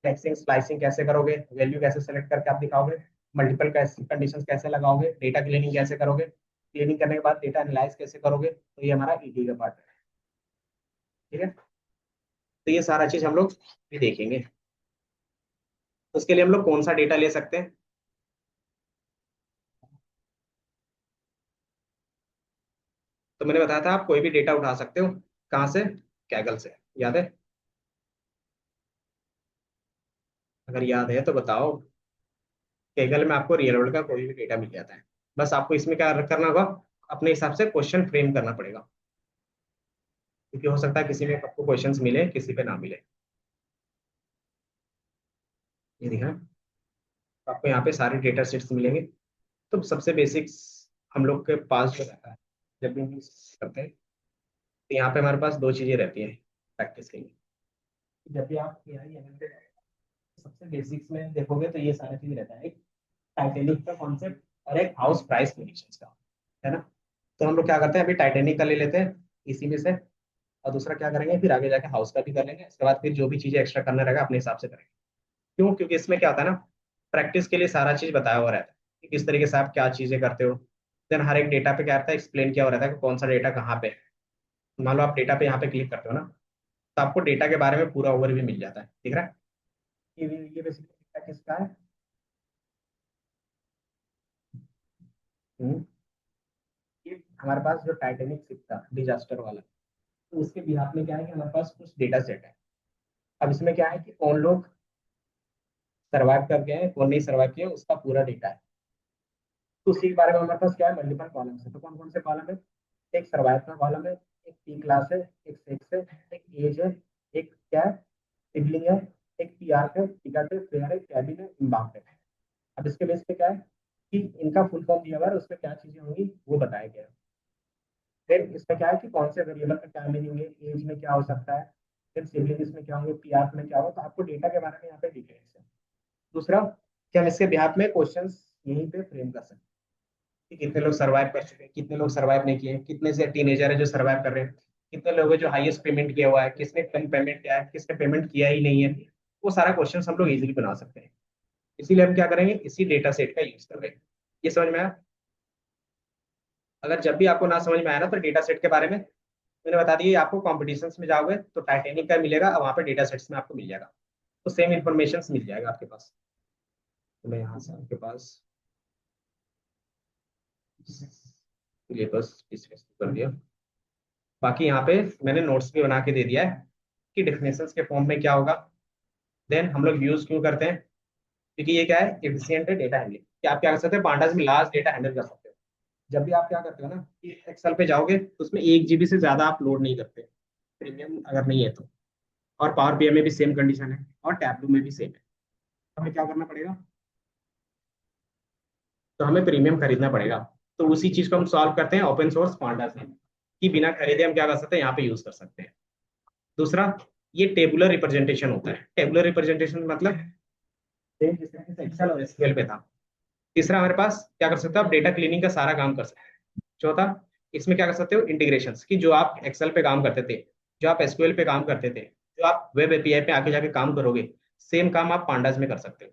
फ्लेक्सिंग स्लाइसिंग कैसे करोगे, वैल्यू कैसे सेलेक्ट करके आप दिखाओगे, मल्टीपल कैसे कंडीशंस कैसे लगाओगे, डेटा क्लीनिंग कैसे करोगे, क्लीनिंग करने के बाद डेटा एनालाइज कैसे करोगे। तो ये हमारा ईडी का पार्ट है। ठीक है, तो ये सारा चीज हम लोग भी देखेंगे। उसके लिए हम लोग कौन सा डेटा ले सकते हैं? तो मैंने बताया था आप कोई भी डेटा उठा सकते हो। कहाँ से? कैगल से, याद है? अगर याद है तो बताओ। कैगल में आपको रियल वर्ल्ड का कोई भी डेटा मिल जाता है। बस आपको इसमें क्या करना होगा, अपने हिसाब से क्वेश्चन फ्रेम करना पड़ेगा। क्योंकि हो सकता है किसी में आपको क्वेश्चंस मिले, किसी पे ना मिले। ये देखा, आपको यहाँ पे सारे डेटा सेट्स मिलेंगे। तो सबसे बेसिक्स हम लोग के पास जो रहता है जब भी हम करते हैं, तो यहाँ पे हमारे पास दो चीजें रहती हैं प्रैक्टिस के लिए। जब भी आप AI एमएल सबसे बेसिक्स में देखोगे तो ये सारा चीज रहता है, एक टाइटेनिक का कॉन्सेप्ट और एक हाउस प्राइस प्रेडिक्शंस का, है ना? तो हम लोग क्या करते हैं, अभी टाइटेनिक का ले लेते हैं इसी में से, और दूसरा क्या करेंगे, फिर आगे जाके हाउस का भी कर लेंगे। इसके बाद फिर जो भी चीजें एक्स्ट्रा करना रहेगा अपने हिसाब से करेंगे। क्यों? क्योंकि इसमें क्या होता है ना, प्रैक्टिस के लिए सारा चीज बताया हुआ रहता है कि किस तरीके से आप क्या चीजें करते हो। देन हर एक डेटा पे क्या रहता है, एक्सप्लेन किया हुआ रहता है कि कौन सा डेटा कहाँ पे है। मान लो आप डेटा पे यहाँ पे क्लिक करते हो ना, तो आपको डेटा के बारे में पूरा ओवरव्यू मिल जाता है, दिख रहा है? ये बेसिकली डेटा किसका है? हम्म, ये हमारे पास जो टाइटेनिक शिप था डिजास्टर वाला, तो उसके बिहाफ में क्या है कि हमारे पास कुछ डेटा सेट है। अब इसमें क्या है कि कौन लोग सर्वाइव कर गए हैं, कौन नहीं सर्वाइव किए, उसका पूरा डेटा है। तो उसी के बारे में हमारे पास क्या है, मल्टीपल कॉलम्स है। तो कौन कौन से कॉलम है, एक सर्वाइव का कॉलम है, एक पी क्लास है, एक सेक्स है, एक एज है, एक क्या है, सिबलिंग है, एक पीआर है, टिकट है, फेयर है, कैबिन है, इम्बाउंड है। अब इसके बेस पे क्या है कि इनका फुल फॉर्म दिया हुआ है, उसमें क्या चीजें होंगी वो बताया गया है। फिर इसमें क्या है कि कौन से वेरिएबल का क्या मीनिंग है, एज में क्या हो सकता है, फिर सिबलिंग इसमें क्या होंगे, पीआर में क्या होगा। तो आपको डेटा के बारे में यहाँ पे डिटेल्स है। दूसरा कि हम इसके बिहाफ में क्वेश्चंस यहीं पे फ्रेम कर सकते हैं कि कितने लोग सर्वाइव कर चुके हैं, कितने लोग सर्वाइव नहीं किए, कितने से टीनेजर है जो सर्वाइव कर रहे हैं, कितने लोग हैं जो हाईएस्ट पेमेंट किया हुआ है, किसने कम पेमेंट किया है, किसने पेमेंट किया ही नहीं है, वो सारा क्वेश्चन हम लोग इजीली बना सकते हैं। इसीलिए हम क्या करेंगे, इसी डेटा सेट का यूज करेंगे। ये समझ में आया? अगर जब भी आपको ना समझ में आया ना, तो डेटा सेट के बारे में मैंने बता दिया। आपको कॉम्पिटिशन्स में जाओगे तो टाइटेनिक का मिलेगा, और वहाँ पे डेटा सेट्स में आपको मिल जाएगा, तो सेम इन्फॉर्मेशन मिल जाएगा आपके पास। तो मैं यहाँ से आपके पास सिलेबस डिस्कस कर दिया। बाकी यहाँ पे मैंने नोट्स भी बना के दे दिया है कि डेफिनेशंस के फॉर्म में क्या होगा। देन हम लोग यूज क्यों करते हैं, क्योंकि ये क्या है, एफिशिएंट डेटा हैंडलिंग, कि आप क्या कर सकते हैं, पांडास में लार्ज डेटा हैंडल कर सकते हो। जब भी आप क्या करते हो ना, कि एक्सेल पे जाओगे तो उसमें 1 GB से ज्यादा आप लोड नहीं करते, प्रीमियम अगर नहीं है तो। और पावर बीआई में भी सेम कंडीशन है, और टैबलू में भी सेम है। तो हमें क्या करना पड़ेगा, तो हमें प्रीमियम खरीदना पड़ेगा। तो उसी चीज को हम सॉल्व करते हैं ओपन सोर्स पांडास में, कि बिना खरीदे हम क्या कर सकते हैं, यहाँ पे यूज कर सकते हैं। दूसरा, ये टेबुलर रिप्रेजेंटेशन होता है। टेबुलर रिप्रेजेंटेशन मतलब सेम जिस तरीके से एक्सेल और एसक्यूएल पे था। तीसरा, हमारे पास क्या कर सकते हो, आप डेटा क्लीनिंग का सारा काम कर सकते हैं। चौथा, इसमें क्या कर सकते हो, इंटीग्रेशन, की जो आप एक्सेल पे काम करते थे, जो आप एसक्यूएल पे काम करते थे, जो आप वेब एपीआई पे आके जाके काम करोगे, सेम काम आप पांडास में कर सकते हो।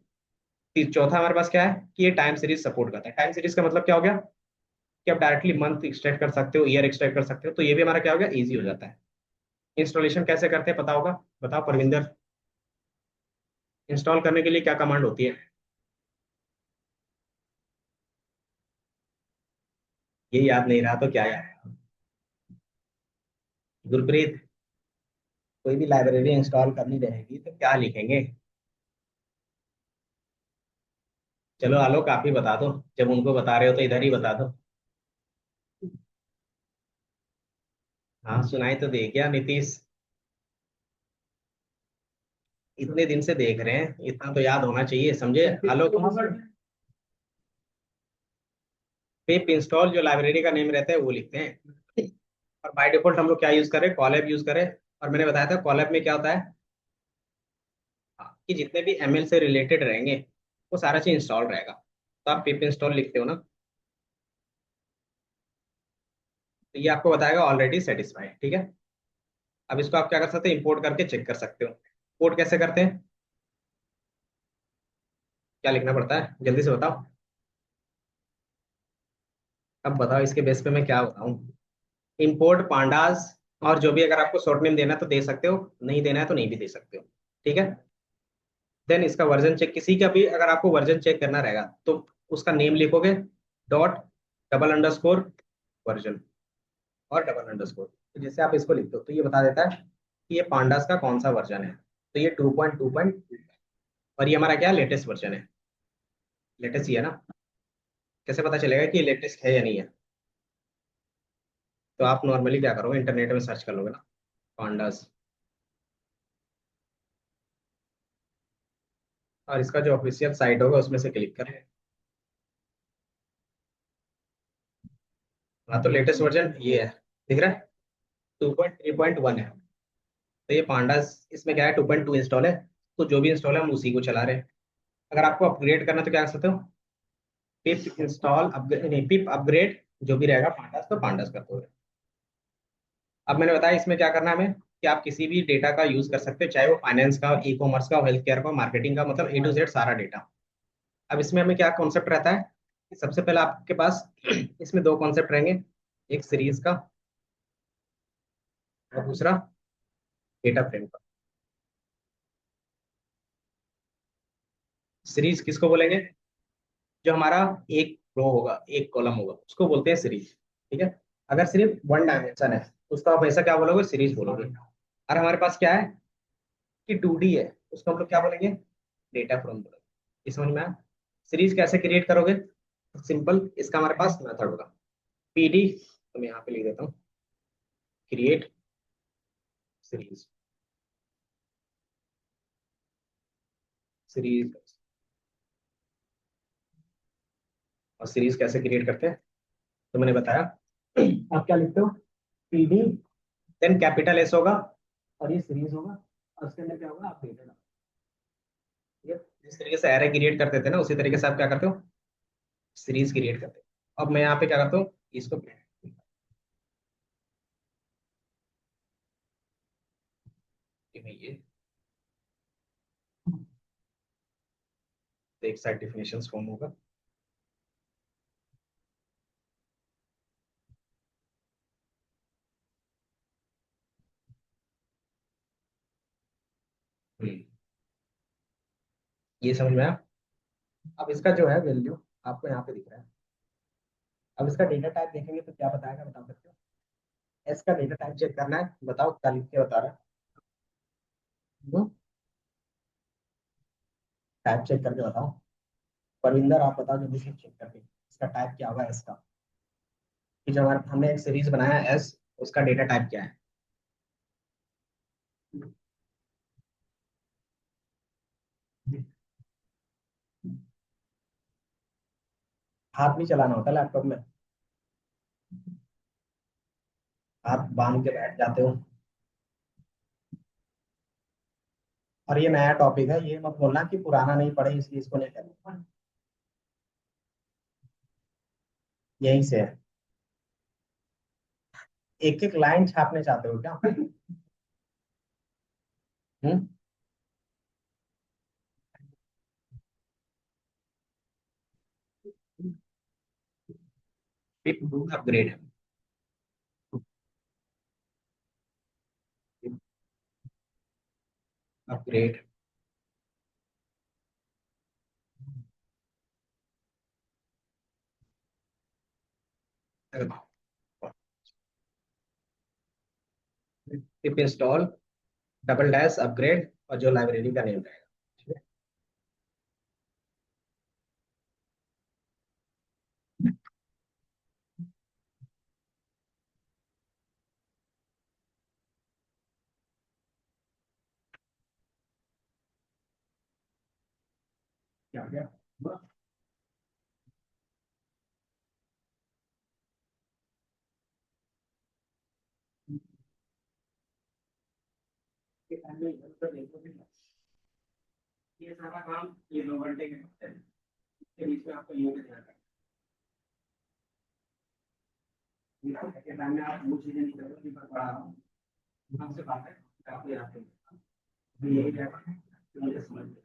चौथा हमारे पास क्या है, कि ये टाइम सीरीज सपोर्ट करता है। टाइम सीरीज का मतलब क्या हो गया, कि आप डायरेक्टली मंथ एक्सट्रैक्ट कर सकते हो, ईयर एक्सट्रैक्ट कर सकते हो, तो ये भी हमारा क्या हो गया, ईजी हो जाता है। इंस्टॉलेशन कैसे करते हैं पता होगा, बताओ परविंदर। इंस्टॉल करने के लिए क्या कमांड होती है? ये याद नहीं रहा तो क्या याद? गुरप्रीत, कोई भी लाइब्रेरी इंस्टॉल करनी रहेगी तो क्या लिखेंगे? चलो आलो, काफी बता दो। जब उनको बता रहे हो तो इधर ही बता दो। हाँ सुनाई तो दे क्या नीतीश? इतने दिन से देख रहे हैं, इतना तो याद होना चाहिए, समझे? आलो, पिप इंस्टॉल, जो लाइब्रेरी का नेम रहता है वो लिखते हैं। और बाय डिफॉल्ट हम लोग क्या यूज करें, कॉलएब यूज करें। और मैंने बताया था कॉलएब में क्या होता है, हाँ, कि जितने भी एमएल से रिलेटेड रहेंगे वो सारा चीज इंस्टॉल रहेगा। तो आप पिप इंस्टॉल लिखते हो ना, तो ये आपको बताएगा ऑलरेडी सेटिस्फाइड, ठीक है। अब इसको आप क्या कर सकते हैं, इंपोर्ट करके चेक कर सकते हो। इंपोर्ट कैसे करते हैं, क्या लिखना पड़ता है, जल्दी से बताओ। अब बताओ, इसके बेस पे मैं क्या बताऊं। इंपोर्ट पांडास, और जो भी अगर आपको शॉर्ट नेम देना है तो दे सकते हो, नहीं देना है तो नहीं भी दे सकते हो, ठीक है। देन इसका वर्जन चेक, किसी का भी अगर आपको वर्जन चेक करना रहेगा तो उसका नेम लिखोगे, डॉट, डबल अंडरस्कोर, वर्जन, और डबल अंडरस्कोर। तो जैसे आप इसको लिखते हो तो ये बता देता है कि ये पांडास का कौन सा वर्जन है। तो ये 2.2, और ये हमारा क्या लेटेस्ट वर्जन है, लेटेस्ट ही है ना। कैसे पता चलेगा कि ये लेटेस्ट है या नहीं है? तो आप नॉर्मली क्या करोगे, इंटरनेट में सर्च कर लोगे ना, पांडास, और इसका जो ऑफिशियल साइट होगा उसमें से क्लिक करें। हाँ, तो लेटेस्ट वर्जन ये है, दिख रहा है, 2.3.1 है। तो ये पांडास, इसमें क्या है, 2.2 इंस्टॉल है। तो जो भी इंस्टॉल है हम उसी को चला रहे हैं। अगर आपको अपग्रेड करना है तो क्या कर सकते हो, पिप इंस्टॉल अपग्रेड, नहीं, पिप अपग्रेड, जो भी रहेगा पांडास, तो पांडास कर दो। अब मैंने बताया इसमें क्या करना है हमें, कि आप किसी भी डेटा का यूज कर सकते हो, चाहे वो फाइनेंस का, ई कॉमर्स का, हेल्थ केयर का, मार्केटिंग का, मतलब ए टू जेड सारा डेटा। अब इसमें हमें क्या कॉन्सेप्ट रहता है, कि सबसे पहले आपके पास इसमें दो कॉन्सेप्ट रहेंगे, एक सीरीज का, और दूसरा डेटा फ्रेम का। सीरीज किसको बोलेंगे, जो हमारा एक रो होगा, एक कॉलम होगा, उसको बोलते हैं सीरीज, ठीक है। अगर सिर्फ वन डायमेंशन है तो उसको आप ऐसा क्या बोलोगे, सीरीज बोलोगे। और हमारे पास क्या है, कि 2D है, उसको हम लोग क्या बोलेंगे, डेटा फ्रेम बोलेंगे। इस समझ में आया? सीरीज कैसे क्रिएट करोगे, सिंपल, इसका हमारे पास मेथड होगा, पीडी, तो मैं यहाँ पे लिख देता हूँ, क्रिएट सीरीज। सीरीज, और सीरीज कैसे क्रिएट करते हैं, तो मैंने बताया। आप क्या लिखते हो, पीडी, देन कैपिटल एस होगा, और ये सीरीज होगा, और उसके अंदर क्या होगा, आप डेटा डालो, ठीक है। जिस तरीके से एरे क्रिएट करते थे ना, उसी तरीके से आप क्या करते हो, सीरीज क्रिएट करते हो। अब मैं यहाँ पे क्या करता हूँ, इसको में ये तो एक साइड डिफिनेशन फॉर्म होगा। हम्म, ये समझ में आया। अब इसका जो है वैल्यू आपको यहाँ पे दिख रहा है। अब इसका डेटा टाइप देखेंगे तो क्या बताएगा, बता सकते हो? एस का डेटा टाइप चेक करना है, बताओ क्या लिख के बता रहा है। टाइप चेक करके बताओ। परविंदर आप बताओ जल्दी से चेक करके इसका टाइप क्या होगा एस का। कि जो हमारे हमने एक सीरीज बनाया एस, उसका डेटा टाइप क्या है? हाथ भी चलाना होता है लैपटॉप में, हाथ बांध के बैठ जाते हो। और ये नया टॉपिक है, ये मत बोलना कि पुराना नहीं पढ़े इसलिए इसको नहीं करना। यहीं से है। एक एक लाइन छापने चाहते हो क्या? Hmm. Upgrade, upgrade. Pip install double dash upgrade और जो लाइब्रेरी का नेम रहेगा। ठीक है? क्या हो गया? ये सारा काम ये 2 घंटे के होते हैं। इसके बीच में आपको यूं भी ध्यान रखना है कि टाइम में आप वो चीजें नहीं करोगे जिन पर पढ़ा रहा हूँ। हमसे बात है काफी याद है। मैं यही कह रहा हूँ कि मुझे समझ में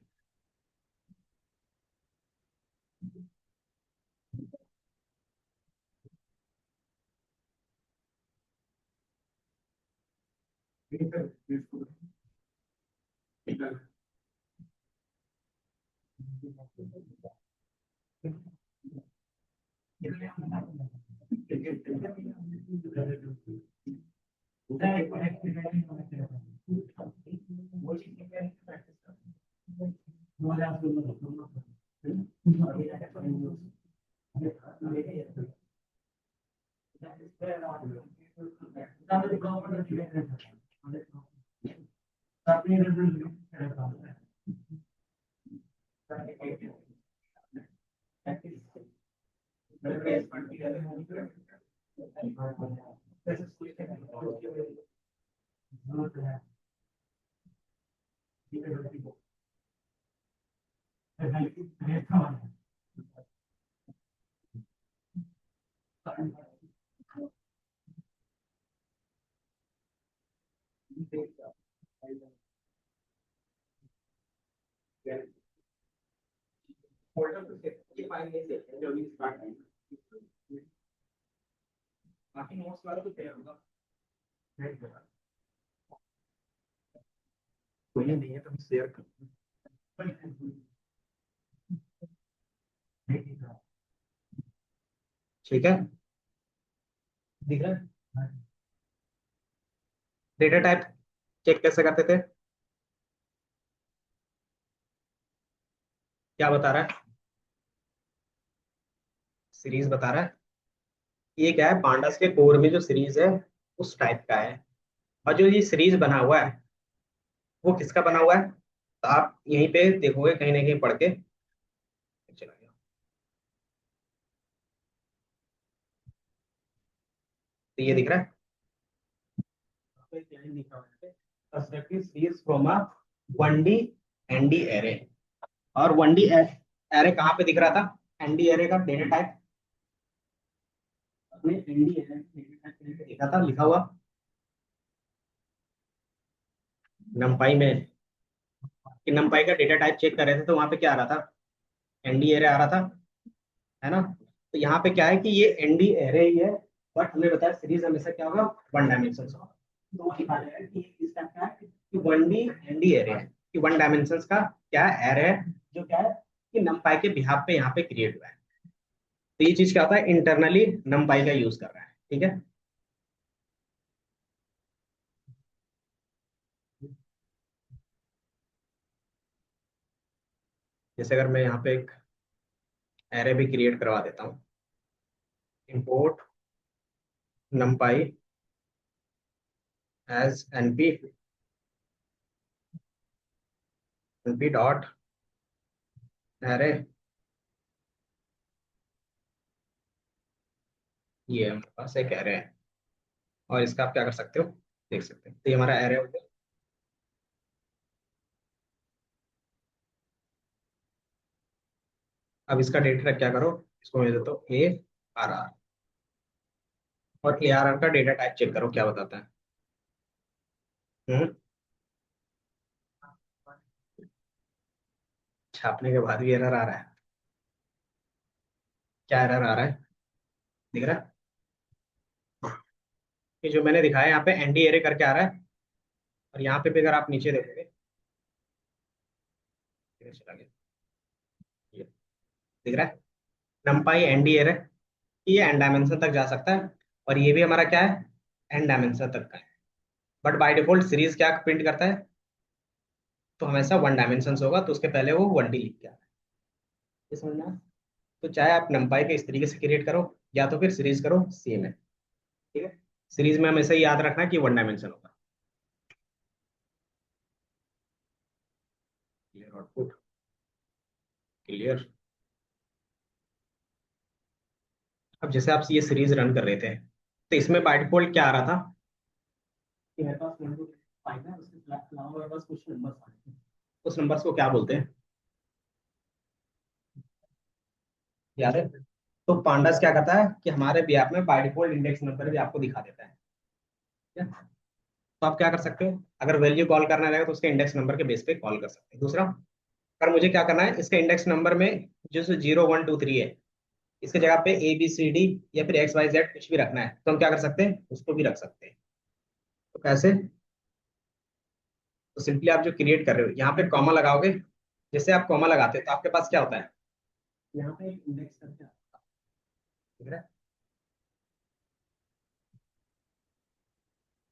ये फाइल नहीं देखते जो भी स्टार्ट है। बाकी नोट्स वाला तो तैयार होगा। कोई नहीं है तो शेयर कर। ठीक है, दिख रहा है। डेटा टाइप चेक कैसे करते थे? क्या बता रहा है? सीरीज बता रहा है। ये क्या है, पांडास के कोर में जो सीरीज है उस टाइप का है। और जो ये सीरीज बना हुआ है वो किसका बना हुआ है? तो आप यहीं पे देखोगे कहीं ना कहीं पढ़ के चला गया। तो ये दिख रहा है constructive series from a 1D ND array. और 1D एरे कहाँ पे दिख रहा था? एनडी एरे का डेटा टाइप अपने एनडी एरे डेटा टाइप देखा था लिखा हुआ। नमपाई में कि नमपाई का डेटा टाइप चेक कर रहे थे तो वहां पे क्या आ रहा था, एनडी एरे आ रहा था, है ना। तो यहाँ पे क्या है कि ये एनडी एरे ही है, बट हमें बताया सीरीज हमेशा क्या होगा, वन डायमेंशन होगा। तो वो दिखा रहा है कि इस टाइप का है कि वन डी एनडी एरे है, कि वन डायमेंशन का क्या एरे है, जो क्या है कि नमपाई के बिहाफ पे यहाँ पे क्रिएट हुआ है। तो ये चीज क्या होता है, इंटरनली नमपाई का यूज कर रहा है, ठीक है। जैसे अगर मैं यहाँ पे एक एरे भी क्रिएट करवा देता हूँ, import numpy as np dot array, ये हमारे पास एक एरे है। और इसका आप क्या कर सकते हो, देख सकते हैं, तो ये हमारा एरे हो गया। अब इसका डेटा क्या करो, इसको मैं देता हूँ ए आर आर, और ए आर आर का डेटा टाइप चेक करो क्या बताता है। हम्म, छापने के बाद भी एरर आ रहा है, क्या एरर आ रहा है, दिख रहा है कि जो मैंने दिखाया यहाँ पे एनडी एरे करके आ रहा है, और यहाँ पे भी अगर आप नीचे देखोगे, इधर चला गया, ये दिख रहा है नमपाई एनडी एरे, ये एन डायमेंशन तक जा सकता है, और ये भी हमारा क्या है, एन डायमेंशन तक का है। बट बाय डिफॉल्ट सीरीज क्या प्रिंट करता है, तो हमेशा वन डायमेंशन होगा, तो उसके पहले वो वन डी लिख के आता है, ये समझना। तो चाहे आप नंपाई के इस तरीके से क्रिएट करो, या तो फिर सीरीज करो, सेम है, ठीक है। सीरीज में हमेशा याद रखना कि वन डायमेंशन होगा। Clear output, clear. अब जैसे आप ये सीरीज रन कर रहे थे, तो इसमें बाय डिफॉल्ट क्या आ रहा था कि मेरे पास फाइल है, उसके अलावा मेरे पास कुछ नंबर्स आ रहे हैं। उस नंबर्स को क्या बोलते हैं, याद है। तो पांडास क्या करता है कि हमारे बिहाफ में बाय डिफॉल्ट इंडेक्स नंबर भी आपको दिखा देता है, ठीक है? तो आप क्या कर सकते हो, अगर वैल्यू कॉल करना रहेगा तो उसके इंडेक्स नंबर के बेस पे कॉल कर सकते हैं। दूसरा, अगर मुझे क्या करना है, इसके इंडेक्स नंबर में जो 0 1 2 3 है, इसके जगह पे ए बी सी डी या फिर एक्स वाई जेड कुछ भी रखना है, तो हम क्या कर सकते हैं, उसको भी रख सकते हैं। तो कैसे, तो सिंपली आप जो क्रिएट कर रहे हो यहाँ पे कॉमा लगाओगे। जैसे आप कॉमा लगाते हैं तो आपके पास क्या होता है, यहाँ पे एक इंडेक्स करके आता है, ठीक है।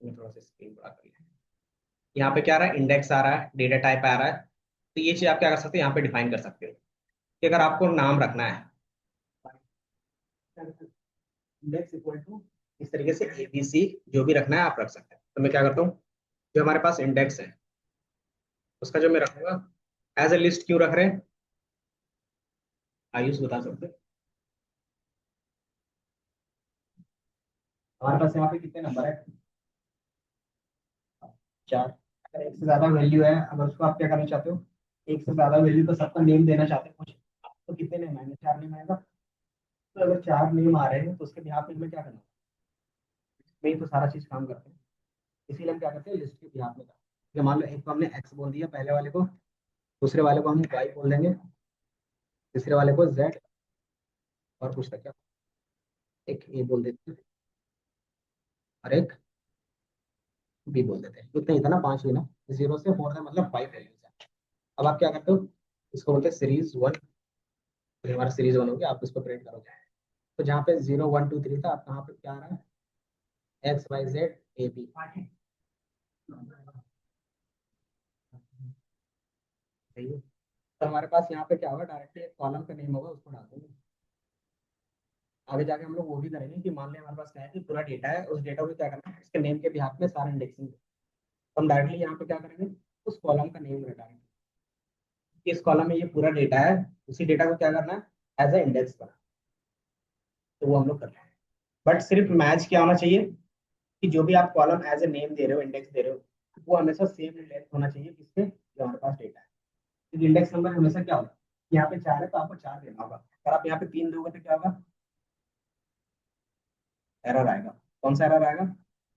मैं थोड़ा सा स्क्रीन बड़ा कर लिया, यहाँ पे क्या आ रहा है, इंडेक्स आ रहा है, डेटा टाइप आ रहा है। तो ये चीज आप क्या कर सकते हो, यहाँ पे डिफाइन कर सकते हो कि अगर आपको नाम रखना है, इंडेक्स इक्वल टू इस तरीके से ए बी सी, जो भी रखना है आप रख सकते हैं। तो मैं क्या करता हूँ, जो हमारे पास इंडेक्स है उसका जो मैं रखूंगा, एज ए लिस्ट क्यों रख रहे हैं, आयुष बता सकते हैं। हमारे पास यहाँ पे कितने नंबर है, चार। अगर एक से ज्यादा वैल्यू है, अगर उसको आप क्या करना चाहते हो, एक से ज्यादा वैल्यू तो सबका नेम देना चाहते हो कुछ, तो कितने नेम आएंगे, चार नेम आएगा। तो अगर चार नेम आ रहे हैं तो उसके बिहाफ में हमें क्या करना है, नहीं तो सारा चीज काम करते हैं। इसीलिए हम क्या करते हैं, लिस्ट के बिहाफ में करते हैं। मान लो एक को हमने एक्स बोल दिया पहले वाले को, दूसरे वाले को हम वाई बोल देंगे, तीसरे वाले को जेड, और कुछ तक क्या, एक ए बोल देते हैं, और एक बी बोल देते हैं। इतना ही था ना, पांच ही ना, जीरो से फोर है मतलब फाइव वैल्यूज है। अब आप क्या करते हो, इसको बोलते हैं सीरीज वन, तो हमारा सीरीज वन हो गया, आप इसको प्रिंट करोगे। तो जहाँ पे 0 1 2 3 था, आप कहाँ पे क्या आ रहा है, X Y Z A B, सही है। तो हमारे पास यहाँ पे क्या होगा, डायरेक्टली एक कॉलम का नेम होगा, उसको डाल देंगे। आगे जाके हम लोग वो भी करेंगे कि मान लें हमारे पास क्या है कि पूरा डेटा है, उस डेटा को क्या करना है, उसके नेम के बिहाफ में सारा इंडेक्सिंग। तो हम डायरेक्टली यहाँ पे क्या करेंगे, उस कॉलम का नेम डालेंगे, इस कॉलम में ये पूरा डेटा है, उसी डेटा को क्या करना है, एज ए इंडेक्स करना। तो वो हम लोग करते हैं। बट सिर्फ मैच क्या होना चाहिए, कि जो भी आप कॉलम एज ए नेम दे रहे हो, इंडेक्स दे रहे हो, वो हमेशा सेम लेंथ होना चाहिए किसके, जो हमारे पास डेटा है। इंडेक्स नंबर हमेशा क्या होगा, यहाँ पे चार है तो आपको चार देना होगा, अगर आप यहाँ पे तीन दोगे तो क्या होगा, एरर आएगा। कौन सा एरर आएगा,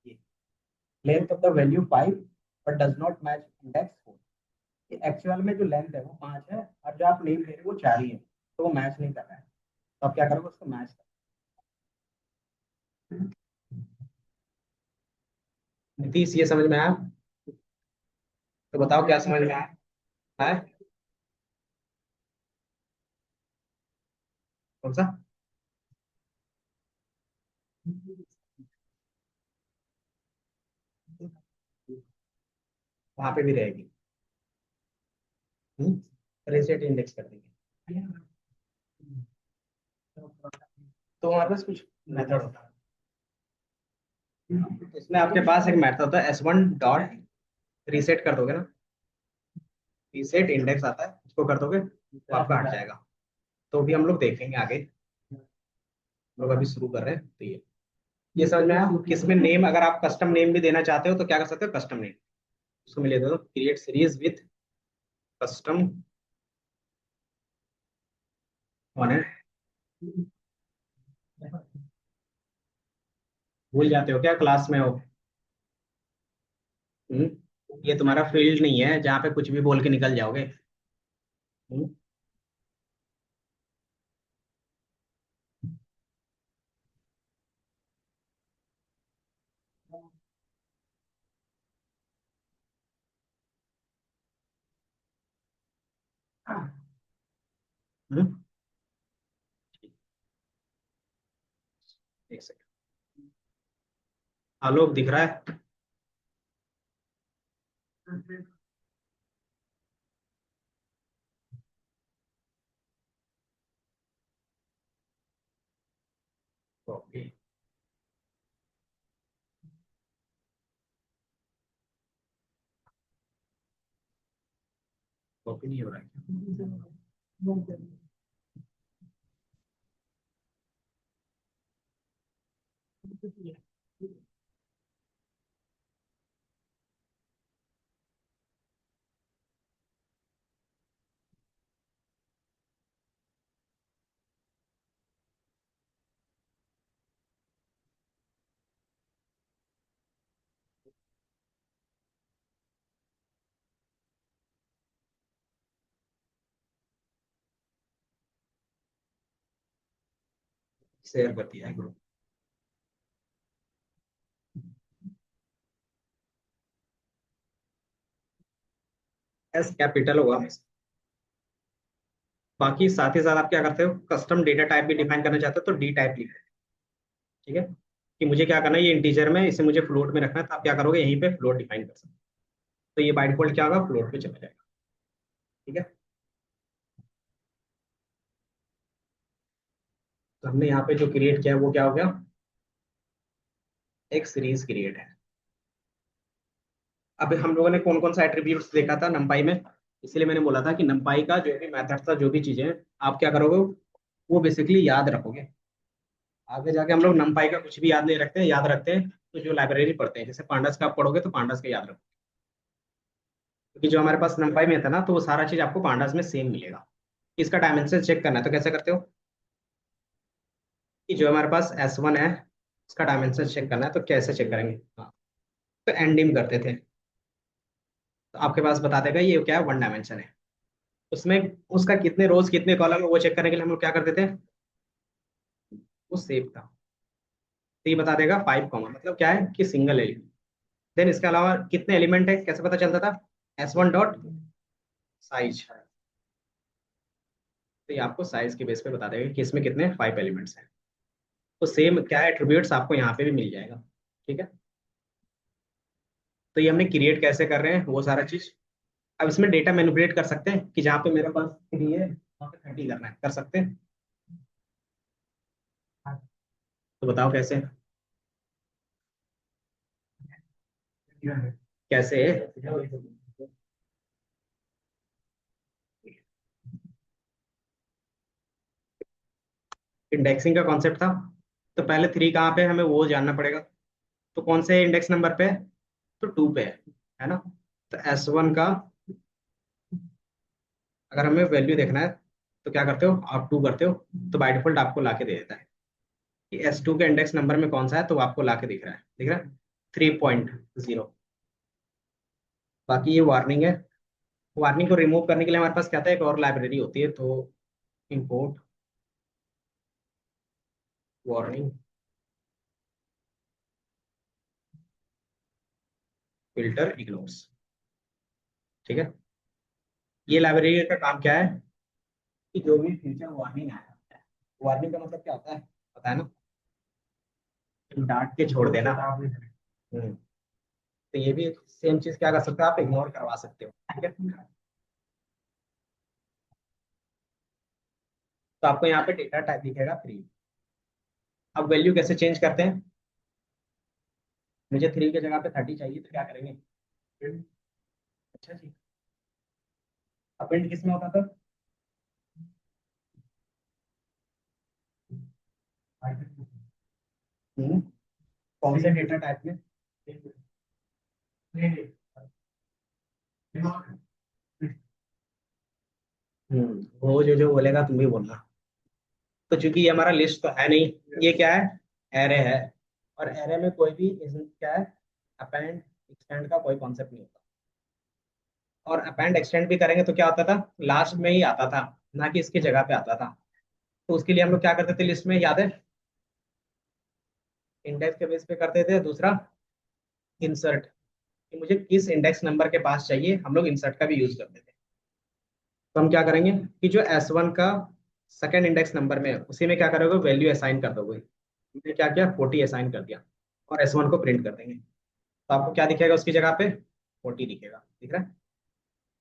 ये length of the value five but does not match index 4। Actual में जो लेंथ है वो 5 है और जो आप नेम दे रहे हो वो 4 ही है, तो वो मैच नहीं कर रहा है। तो आप क्या करोगे, उसको मैच कर। नीतीश ये समझ में आया? तो बताओ क्या समझ में आया है? कौन सा? वहां पे भी रहेगी। रेसेट इंडेक्स कर देंगे। तो हमारे पास कुछ मेथड होता है, इसमें आपके पास एक मेथड होता है S1 डॉट रीसेट कर दोगे ना, रीसेट इंडेक्स आता है, उसको कर दोगे तो आपका हट जाएगा। तो भी हम लोग देखेंगे आगे, हम लोग अभी शुरू कर रहे हैं। तो ये समझ में आया? किसमें नेम, अगर आप कस्टम नेम भी देना चाहते हो तो क्या कर सकते हो, कस्टम नेम। उसको मैं ले दो, create series with custom one है। भूल जाते हो क्या क्लास में हो? हम्म? ये तुम्हारा फील्ड नहीं है जहाँ पे कुछ भी बोल के निकल जाओगे। हम्म? हम्म? एक सेकंड। आलोक दिख रहा है? ओके। कॉपी नहीं हो रहा है? शेयर कर दिया है ग्रुप। एस कैपिटल होगा। बाकी साथ ही साथ आप क्या करते हो, कस्टम डेटा टाइप भी डिफाइन करना चाहते हो तो डी टाइप लिखो। ठीक है, कि मुझे क्या करना है, ये इंटीजर में, इसे मुझे फ्लोट में रखना है, तो आप क्या करोगे, यहीं पे फ्लोट डिफाइन कर सकते हो। तो ये बाय डिफॉल्ट क्या होगा, फ्लोट पे चला जाएगा। ठीक है, तो हमने यहाँ पे जो क्रिएट किया है वो क्या हो गया, एक सीरीज क्रिएट है। अब हम लोगों ने कौन कौन सा एट्रीब्यूट्स देखा था नंपाई में, इसलिए मैंने बोला था कि नंपाई का जो भी मेथड था, जो भी चीजें हैं, आप क्या करोगे, वो बेसिकली याद रखोगे। आगे जाके हम लोग नंपाई का कुछ भी याद नहीं रखते हैं, याद रखते हैं तो जो लाइब्रेरी पढ़ते हैं, जैसे पांडास का आप पढ़ोगे तो पांडास का याद रखो, क्योंकि जो हमारे पास नंपाई में था ना, तो वो सारा चीज आपको पांडास में सेम मिलेगा। इसका डायमेंशन चेक करना है तो कैसे करते हो, कि जो हमारे पास S1 है, उसका डायमेंशन चेक करना है तो कैसे चेक करेंगे, हाँ, तो एंडिंग करते थे, तो आपके पास बता देगा ये क्या है, 1 डायमेंशन है। उसमें उसका कितने रोज कितने कॉलम है वो चेक करने के लिए हम लोग क्या करते थे, वो सेव था, तो ये बता देगा 5 कॉमा, मतलब क्या है कि सिंगल एलिमेंट। देन इसके अलावा कितने एलिमेंट है कैसे पता चलता था, S1 डॉट साइज, तो ये आपको साइज के बेस पे बता देगा कि इसमें कितने 5 एलिमेंट्स हैं। तो सेम क्या है एट्रीब्यूट्स आपको यहाँ पे भी मिल जाएगा। ठीक है, तो ये हमने क्रिएट कैसे कर रहे हैं वो सारा चीज। अब इसमें डेटा मैनिपुलेट कर सकते हैं, कि जहाँ पे मेरे पास 3 है वहाँ पे 30 करना है, कर सकते हैं? तो बताओ कैसे, कैसे? इंडेक्सिंग का कॉन्सेप्ट था, तो पहले 3 कहाँ पे है, हमें वो जानना पड़ेगा। तो कौन से इंडेक्स नंबर पे है, तो 2 पे है ना। तो S1 का अगर हमें वैल्यू देखना है तो क्या करते हो, आप 2 करते हो, तो बाय डिफॉल्ट आपको ला के दे देता है कि S2 के इंडेक्स नंबर में कौन सा है, तो वो आपको ला के दिख रहा है, 3.0। बाकी ये वार्निंग है। वार्निंग को रिमूव करने के लिए हमारे पास क्या था, एक और लाइब्रेरी होती है, तो इंपोर्ट वार्निंग फिल्टर इग्नोर्स। ठीक है। ये लाइब्रेरी का काम क्या है कि जो भी फ्यूचर वार्निंग आया, वार्निंग का मतलब क्या होता है पता है ना, डांट के छोड़ देना। तो ये भी सेम चीज क्या कर सकते हो, आप इग्नोर करवा सकते हो। ठीक है। तो आपको यहाँ पे डेटा टाइप दिखेगा फ्री। अब वैल्यू कैसे चेंज करते हैं, मुझे 3 की जगह पे 30 चाहिए तो क्या करेंगे। अच्छा जी। अपेंड किस में होता था। हम्म, कौन से डेटा टाइप में। वो जो बोलेगा तुम भी बोलना। तो चूंकि ये हमारा लिस्ट तो है नहीं, ये क्या है, एरे है। और एरे में कोई भी क्या है, अपेंड एक्सटेंड का कोई कॉन्सेप्ट नहीं होता। और अपेंड एक्सटेंड भी करेंगे तो क्या होता था, लास्ट में ही आता था, ना कि इसकी जगह पे आता था। तो उसके लिए हम लोग क्या करते थे लिस्ट में, याद है, इंडेक्स के बेस पे करते थे। दूसरा इंसर्ट, कि मुझे किस इंडेक्स नंबर के पास चाहिए, हम लोग इंसर्ट का भी यूज करते थे। तो हम क्या करेंगे कि जो S1 का सेकंड इंडेक्स नंबर में है, उसी में क्या करोगे, वैल्यू असाइन कर दोगे। हमने क्या किया, 40 असाइन कर दिया, और S1 को प्रिंट कर देंगे। तो आपको क्या दिखेगा उसकी जगह पे, 40 दिखेगा, ठीक है।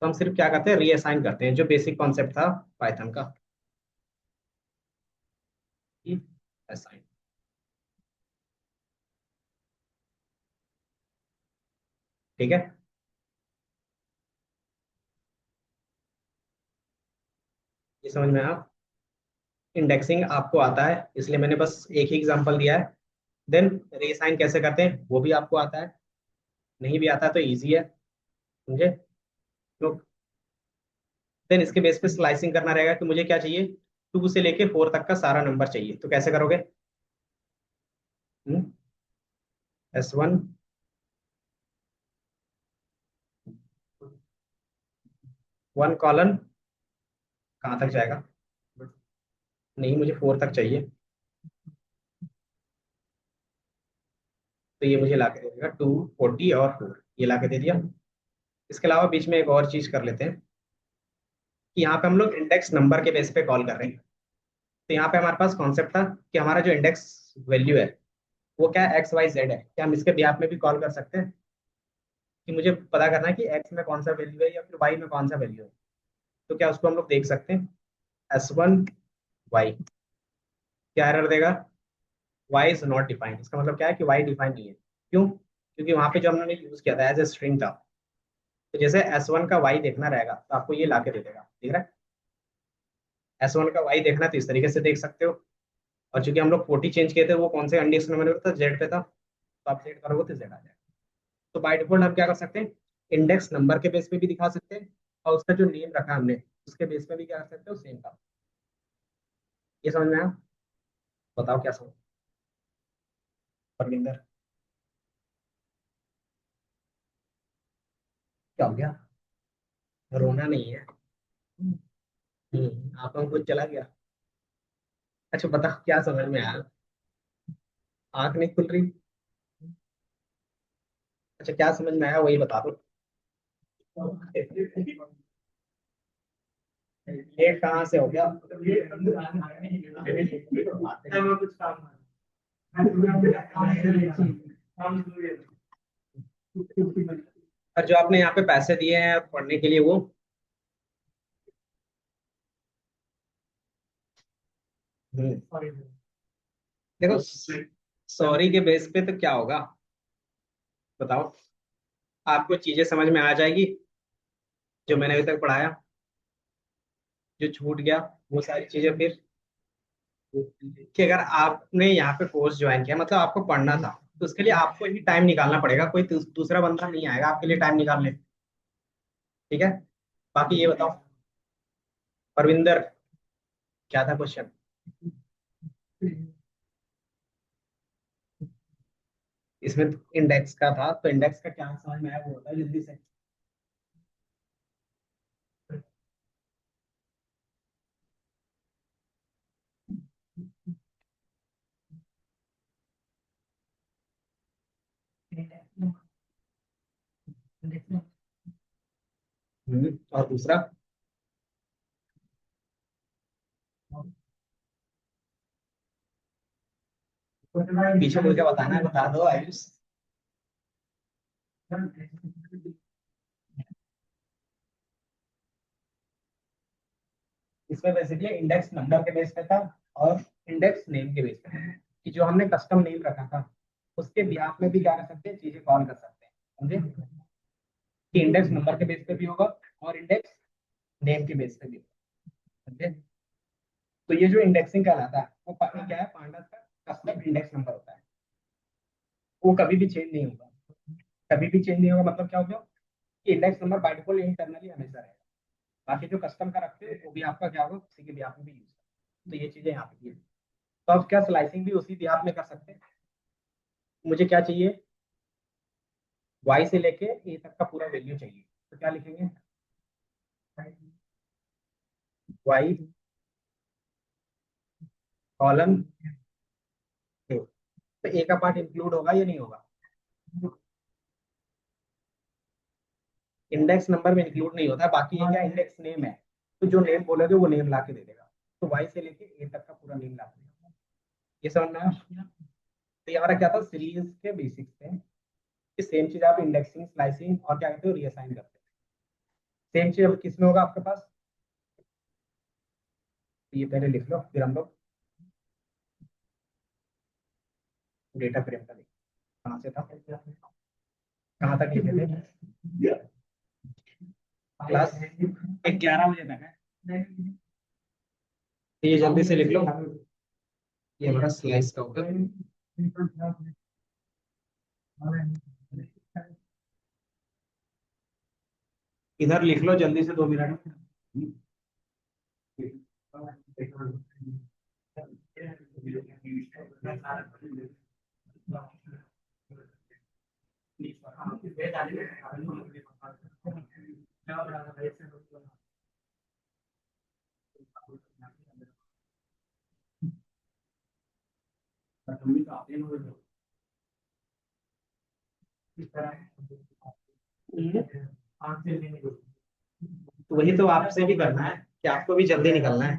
तो हम सिर्फ क्या करते हैं, रीअसाइन करते हैं, जो बेसिक कॉन्सेप्ट था पाइथन का, असाइन। ठीक है। ये समझ में आया। इंडेक्सिंग आपको आता है, इसलिए मैंने बस एक ही एग्जांपल दिया है। देन रीअसाइन कैसे करते हैं वो भी आपको आता है, नहीं भी आता तो इजी है, समझे। तो देन इसके बेस पे स्लाइसिंग करना रहेगा कि मुझे क्या चाहिए, 2 से लेके 4 तक का सारा नंबर चाहिए, तो कैसे करोगे। S1 1 कॉलन कहाँ तक जाएगा, नहीं मुझे 4 तक चाहिए, तो ये मुझे ला के दे देगा 240 और 4, ये ला के दे दिया। इसके अलावा बीच में एक और चीज कर लेते हैं, कि यहाँ पे हम लोग इंडेक्स नंबर के बेस पे कॉल कर रहे हैं। तो यहाँ पे हमारे पास कॉन्सेप्ट था कि हमारा जो इंडेक्स वैल्यू है वो क्या है, XYZ है, क्या हम इसके बिहाफ में भी कॉल कर सकते हैं, कि मुझे पता करना है कि एक्स में कौन सा वैल्यू है या फिर वाई में कौन सा वैल्यू है। तो क्या उसको हम लोग देख सकते हैं, S1 Y, क्या एरर देगा, वाई इज नॉट डिफाइंड। इसका मतलब क्या है कि वाई डिफाइन नहीं है। क्यों, क्योंकि वहां पे जो हमने यूज किया था एज ए स्ट्रिंग था। तो जैसे S1 का वाई देखना रहेगा तो आपको ये ला के दे देगा, ठीक है। S1 का वाई देखना तो इस तरीके से देख सकते हो। और चूंकि हम लोग 40 चेंज किए थे, वो कौन से कंडीशन में था, जेड पे था, तो आप जेड करोगे तो जेड आ जाएगा। तो बाय डिफॉल्ट हम क्या कर सकते हैं, इंडेक्स नंबर के बेस पे भी दिखा सकते हैं, और उसका जो नेम रखा हमने उसके बेस पे भी क्या कर सकते हो, सेम का। ये समझ में आया, बताओ क्या समझ। परमिंदर, क्या हो गया, रोना नहीं है। आंखों में कुछ चला गया। अच्छा बता क्या समझ में आया, आंख नहीं खुल रही। अच्छा क्या समझ में आया वही बता दो। लेट कहाँ से हो गया। और जो आपने यहाँ पे पैसे दिए हैं पढ़ने के लिए वो, देखो सॉरी के बेस पे तो क्या होगा, बताओ। आपको चीजें समझ में आ जाएगी जो मैंने अभी तक पढ़ाया, जो छूट गया वो सारी चीजें फिर, कि अगर आपने यहाँ पे कोर्स ज्वाइन किया मतलब आपको पढ़ना था, तो उसके लिए आपको ही टाइम निकालना पड़ेगा, कोई दूसरा बंदा नहीं आएगा आपके लिए टाइम निकालने। ठीक है। बाकी ये बताओ परविंदर, क्या था क्वेश्चन। इसमें इंडेक्स का था, तो इंडेक्स का क्या समझ में आया वो बताओ जल्दी से। और दूसरा पीछे मुझे बताना है, बता दो आयुष। इसमें बेसिकली इंडेक्स नंबर के बेस पे था और इंडेक्स नेम के बेस पे था, कि जो हमने कस्टम नेम रखा था उसके बिहाफ में भी क्या कर सकते हैं, चीजें कॉल कर सकते हैं। समझे कि इंडेक्स नंबर के बेस पे भी होगा और इंडेक्स नेम के बेस पे भी होगा। समझे। तो ये जो इंडेक्सिंग कहलाता है वो क्या है, पांडास का कस्टम इंडेक्स नंबर होता है। वो कभी भी चेंज नहीं होगा। कभी भी चेंज नहीं होगा मतलब क्या होगा कि index number by default internally हमेशा रहेगा। बाकी जो कस्टम का रखते हैं वो भी आपका क्या होगा, किसी के भी आप में भी यूज कर। तो ये चीजें यहाँ पे है। तो अब क्या स्लाइसिंग भी उसी भी आप में कर सकते हैं। मुझे क्या चाहिए, y से लेके a तक का पूरा वैल्यू चाहिए। तो क्या लिखेंगे, y कॉलन a। तो a का पार्ट इंक्लूड होगा या नहीं होगा, इंडेक्स नंबर में इंक्लूड नहीं होता है। बाकी ये क्या इंडेक्स नेम है, तो जो नेम बोलोगे वो नेम ला के दे देगा। तो y से लेके a तक का पूरा नेम ला के देगा। ये समझ में आया। तो ये हमारा क्या था, सीरीज के बेसिक्स थे। सेम चीज आप इंडेक्सिंग स्लाइसिंग और क्या कहते हो, रीअसाइन करते हैं। सेम चीज अब किसमें होगा आपके पास, तो ये पहले लिख लो फिर हम लोग डेटा फ्रेम का देखें। कहाँ से था, कहाँ तक लिखे थे, क्लास 11 बजे तक है। तो ये जल्दी से लिख लो, ये हमारा स्लाइस का होगा। इधर लिख लो जल्दी से, 2 मिनट। तो वही तो आपसे भी करना है कि आपको भी जल्दी निकलना है।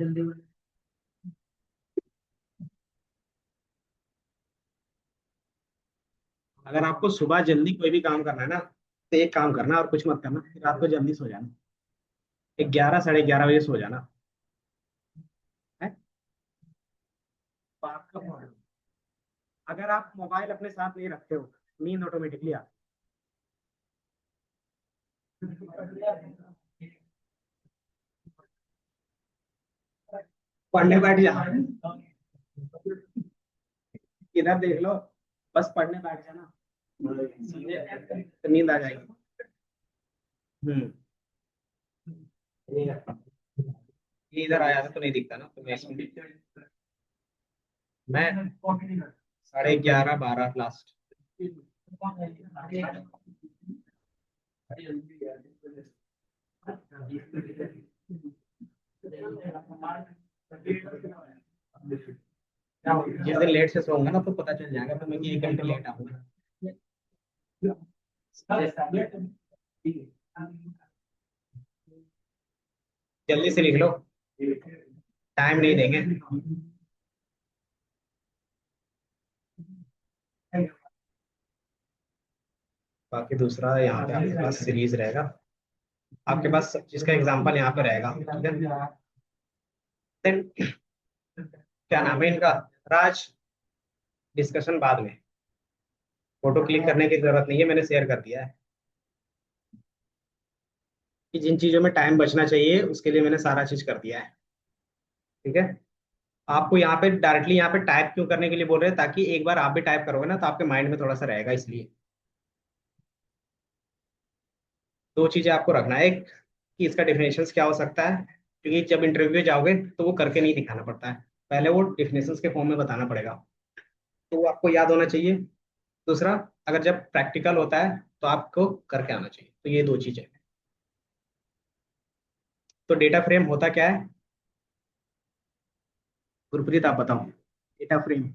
अगर आपको सुबह जल्दी कोई भी काम करना है ना, तो एक काम करना और कुछ मत करना, फिर रात को जल्दी सो जाना। 11 साढ़े 11 बजे सो जाना है। बात का प्रॉब्लम, अगर आप मोबाइल अपने साथ नहीं रखते हो, नींद ऑटोमेटिकली आती है। पढ़ने बैठ जा, इधर देख लो, बस पढ़ने बैठ जाना, तो नींद आ जाएगी। हम्म। ये इधर आया था तो नहीं दिखता ना, तो मैं मैं साढ़े 11 12 लास्ट। जिस दिन लेट से सोऊंगा ना तो पता चल जाएगा तो मैं कि 1 घंटे लेट आऊंगा। जल्दी से लिख लो, टाइम नहीं देंगे। बाकी दूसरा यहाँ पे आपके पास सीरीज रहेगा, आपके पास सब चीज का एग्जांपल यहाँ पे रहेगा, ठीक है। Then, क्या नाम है इनका, राज, डिस्कशन बाद में। फोटो क्लिक करने की जरूरत नहीं है, मैंने शेयर कर दिया है। कि जिन चीजों में टाइम बचना चाहिए उसके लिए मैंने सारा चीज कर दिया है, ठीक है। आपको यहाँ पे डायरेक्टली यहाँ पे टाइप क्यों करने के लिए बोल रहे हैं, ताकि एक बार आप भी टाइप करोगे ना तो आपके माइंड में थोड़ा सा रहेगा, इसलिए। दो चीजें आपको रखना है, एक कि इसका डेफिनेशंस क्या हो सकता है, क्योंकि जब इंटरव्यू जाओगे तो वो करके नहीं दिखाना पड़ता है, पहले वो डेफिनेशंस के फॉर्म में बताना पड़ेगा। तो वो आपको याद होना चाहिए। दूसरा, अगर जब प्रैक्टिकल होता है तो आपको करके आना चाहिए। तो ये दो चीजें। तो डेटा फ्रेम होता क्या है, गुरप्रीत आप बताओ, डेटा फ्रेम।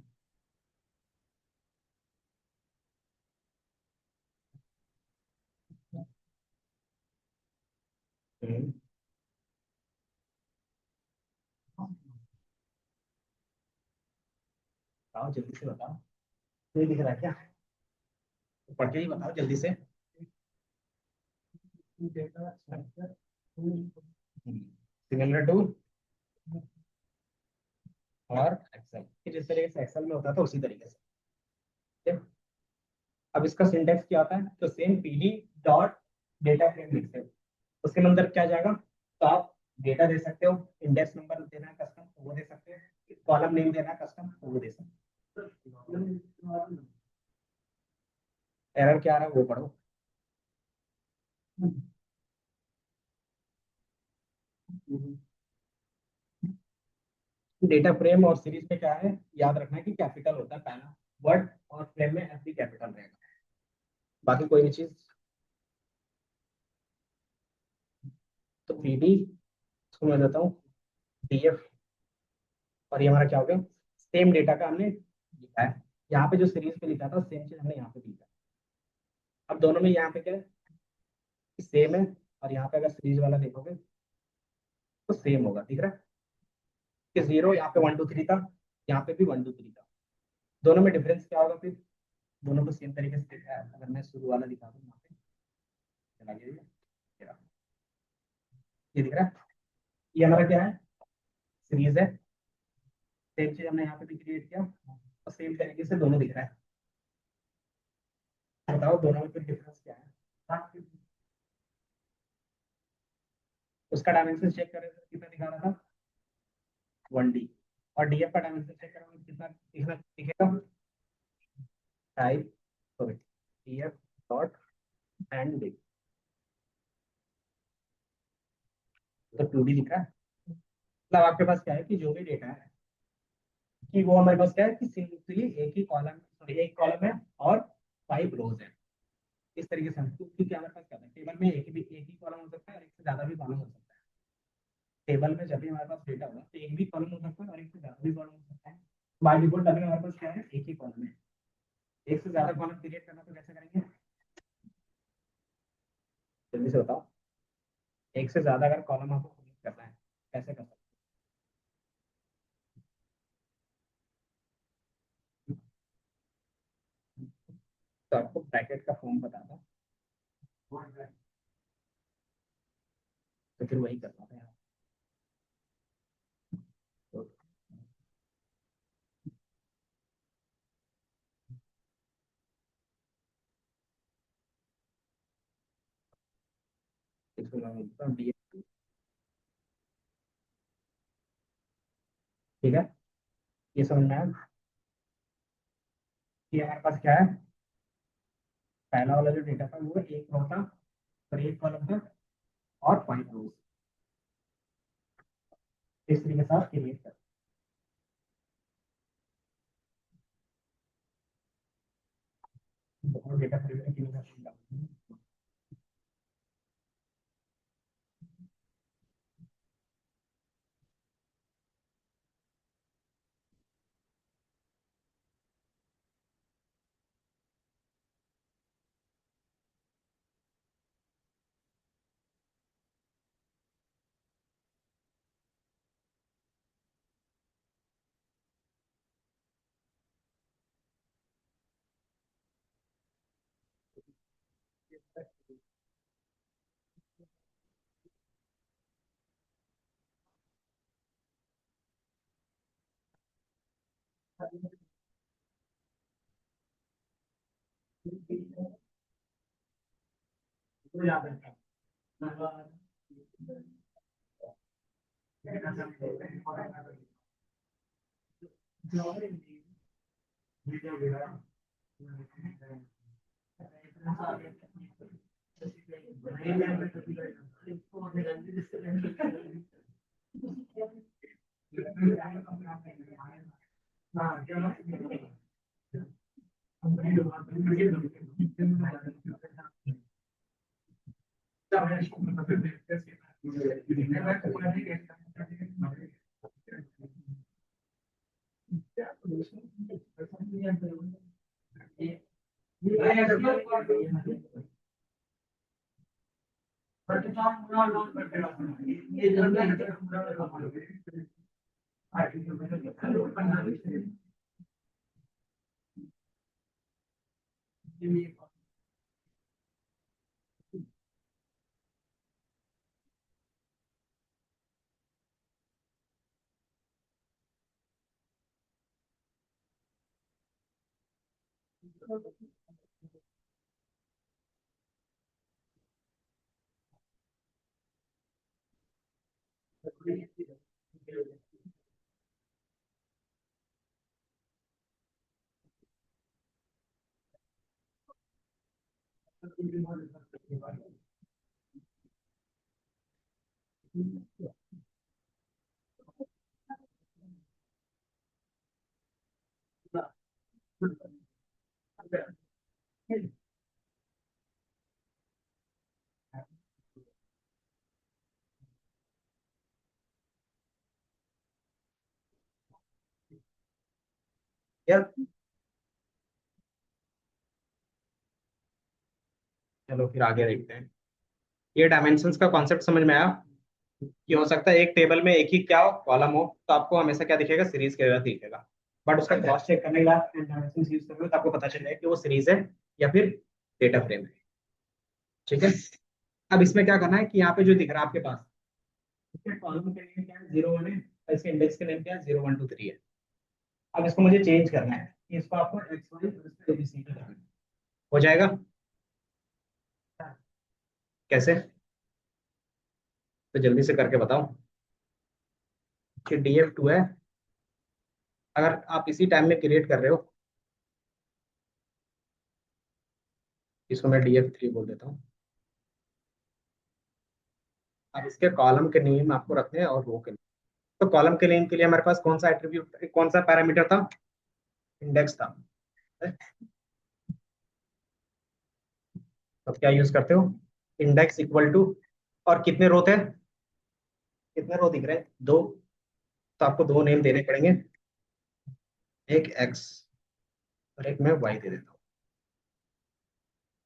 हम्म, बताओ जल्दी से बताओ, नहीं दिख रहा क्या? तो पढ़ के ही बताओ जल्दी से। सिमिलर टू और एक्सेल, जिस तरीके से एक्सेल में होता था उसी तरीके से। ठीक है? अब इसका सिंटेक्स क्या होता है, तो same PD dot data frame लिखते हो, उसके अंदर क्या जाएगा, तो आप डेटा दे सकते हो, इंडेक्स नंबर देना है कस्टम तो वो दे सकते हो, कॉलम नेम देना है कस्टम तो वो दे सकते हो। एरर क्या आ रहा है वो पढ़ो। डेटा फ्रेम और सीरीज में क्या है, याद रखना है कि कैपिटल होता है पहला वर्ड, और फ्रेम में एफ भी कैपिटल रहेगा, बाकी कोई भी चीज। तो पीडी, इसको मैं देता हूँ डीएफ, और ये हमारा क्या हो गया, सेम डेटा का हमने लिखा है, यहाँ पे जो सीरीज पे लिखा था सेम चीज हमने यहाँ पे लिखा है। अब दोनों में यहाँ पे क्या है, सेम है, और यहाँ पे अगर सीरीज वाला देखोगे तो सेम होगा, दिख रहा है कि जीरो यहाँ पे 1 2 3 था, यहाँ पे भी 1 2 3 था, दोनों में डिफरेंस क्या होगा फिर, दोनों को सेम तरीके से लिखा है। अगर मैं शुरू वाला दिखा दूँ यहाँ पे, चला गया ये दिख रहा है, ये हमारा क्या है, सीरीज है, सेम चीज हमने यहाँ पे भी क्रिएट किया, और सेम तरीके से दोनों दिख रहा है। बताओ दोनों में फिर डिफरेंस क्या है, उसका डायमेंशन चेक करें तो कितना दिखा रहा था, 1D, और डीएफ का डायमेंशन चेक करेंगे कितना दिखना दिखेगा, type sorry DF dot and D, तो 2D दिख रहा है। मतलब आपके पास क्या है कि जो भी डेटा है कि वो हमारे पास क्या है कि सिंपली एक ही कॉलम, सॉरी एक कॉलम है और 5 रोज है, इस तरीके से क्योंकि हमारे पास क्या है, टेबल में एक ही कॉलम हो सकता है और एक से ज्यादा भी कॉलम हो सकता है। टेबल में जब भी हमारे पास डेटा होगा तो एक भी कॉलम हो सकता है और एक से ज्यादा भी कॉलम हो सकता है। बाय डिफॉल्ट अभी हमारे पास क्या है, एक ही कॉलम है, एक से ज्यादा कॉलम क्रिएट करना तो कैसे करेंगे, जल्दी से बताओ, एक से ज्यादा अगर कॉलम आपको क्रिएट करना है कैसे कर सकते हैं, तो आपको ब्रैकेट का फॉर्म बताता हूँ, तो फिर वही करना था यहाँ। तो इसको मैं बोलता हूँ डी, ठीक है, ये समझ में आया। ये हमारे पास क्या है, पहला वाला जो डेटा था वो एक रो था और एक कॉलम था और 5 रोज, इस तरीके से आप क्रिएट कर, बहुत डेटा क्रिएट की नहीं। तो याद रखना। यार चलो फिर आगे देखते हैं। ये डायमेंशंस का कॉन्सेप्ट समझ में आया कि हो सकता है एक टेबल में एक ही क्या हो, कॉलम हो, तो आपको हमेशा क्या दिखेगा, सीरीज के जगह दिखेगा। बट उसका क्रॉस चेक करने के बाद डायमेंशन यूज करोगे तो आपको पता चल जाएगा कि वो सीरीज है या फिर डेटा फ्रेम है। ठीक है। अब इसमें क्या करना है कि यहाँ पे जो दिख रहा है आपके पास, इसके कॉलम के नेम क्या है, 0 1 है, और इसके इंडेक्स के नेम क्या है, 0 1 2 3 है। अब इसको मुझे चेंज करना है कि इसको आपको एक्स वाई और इसको एबीसी करना है। हो जाएगा? कैसे? तो जल्दी से करके बताओ। कि df2 है, अगर आप इसी टाइम में क्रिएट कर रहे हो, इसको मैं df3 बोल देता हूँ। अब इसके कॉलम के नेम आपको रखने हैं और रो के नेम। तो कॉलम के नेम के लिए हमारे पास कौन सा एट्रीब्यूट, कौन सा पैरामीटर था, इंडेक्स था। तो क्या यूज करते हो, इंडेक्स इक्वल टू, और कितने रो थे, कितने रो दिख रहे हैं, दो। तो आपको दो नेम देने पड़ेंगे, एक एक्स और एक मैं वाई दे देता हूँ।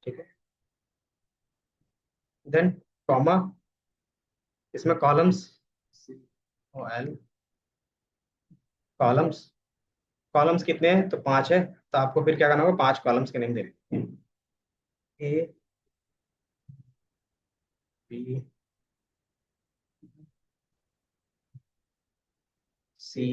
ठीक है। देन कॉमा, इसमें कॉलम्स और एल, कॉलम्स, कॉलम्स कितने हैं, तो 5 है। तो आपको फिर क्या करना होगा, 5 कॉलम्स के नेम देने, ए बी सी,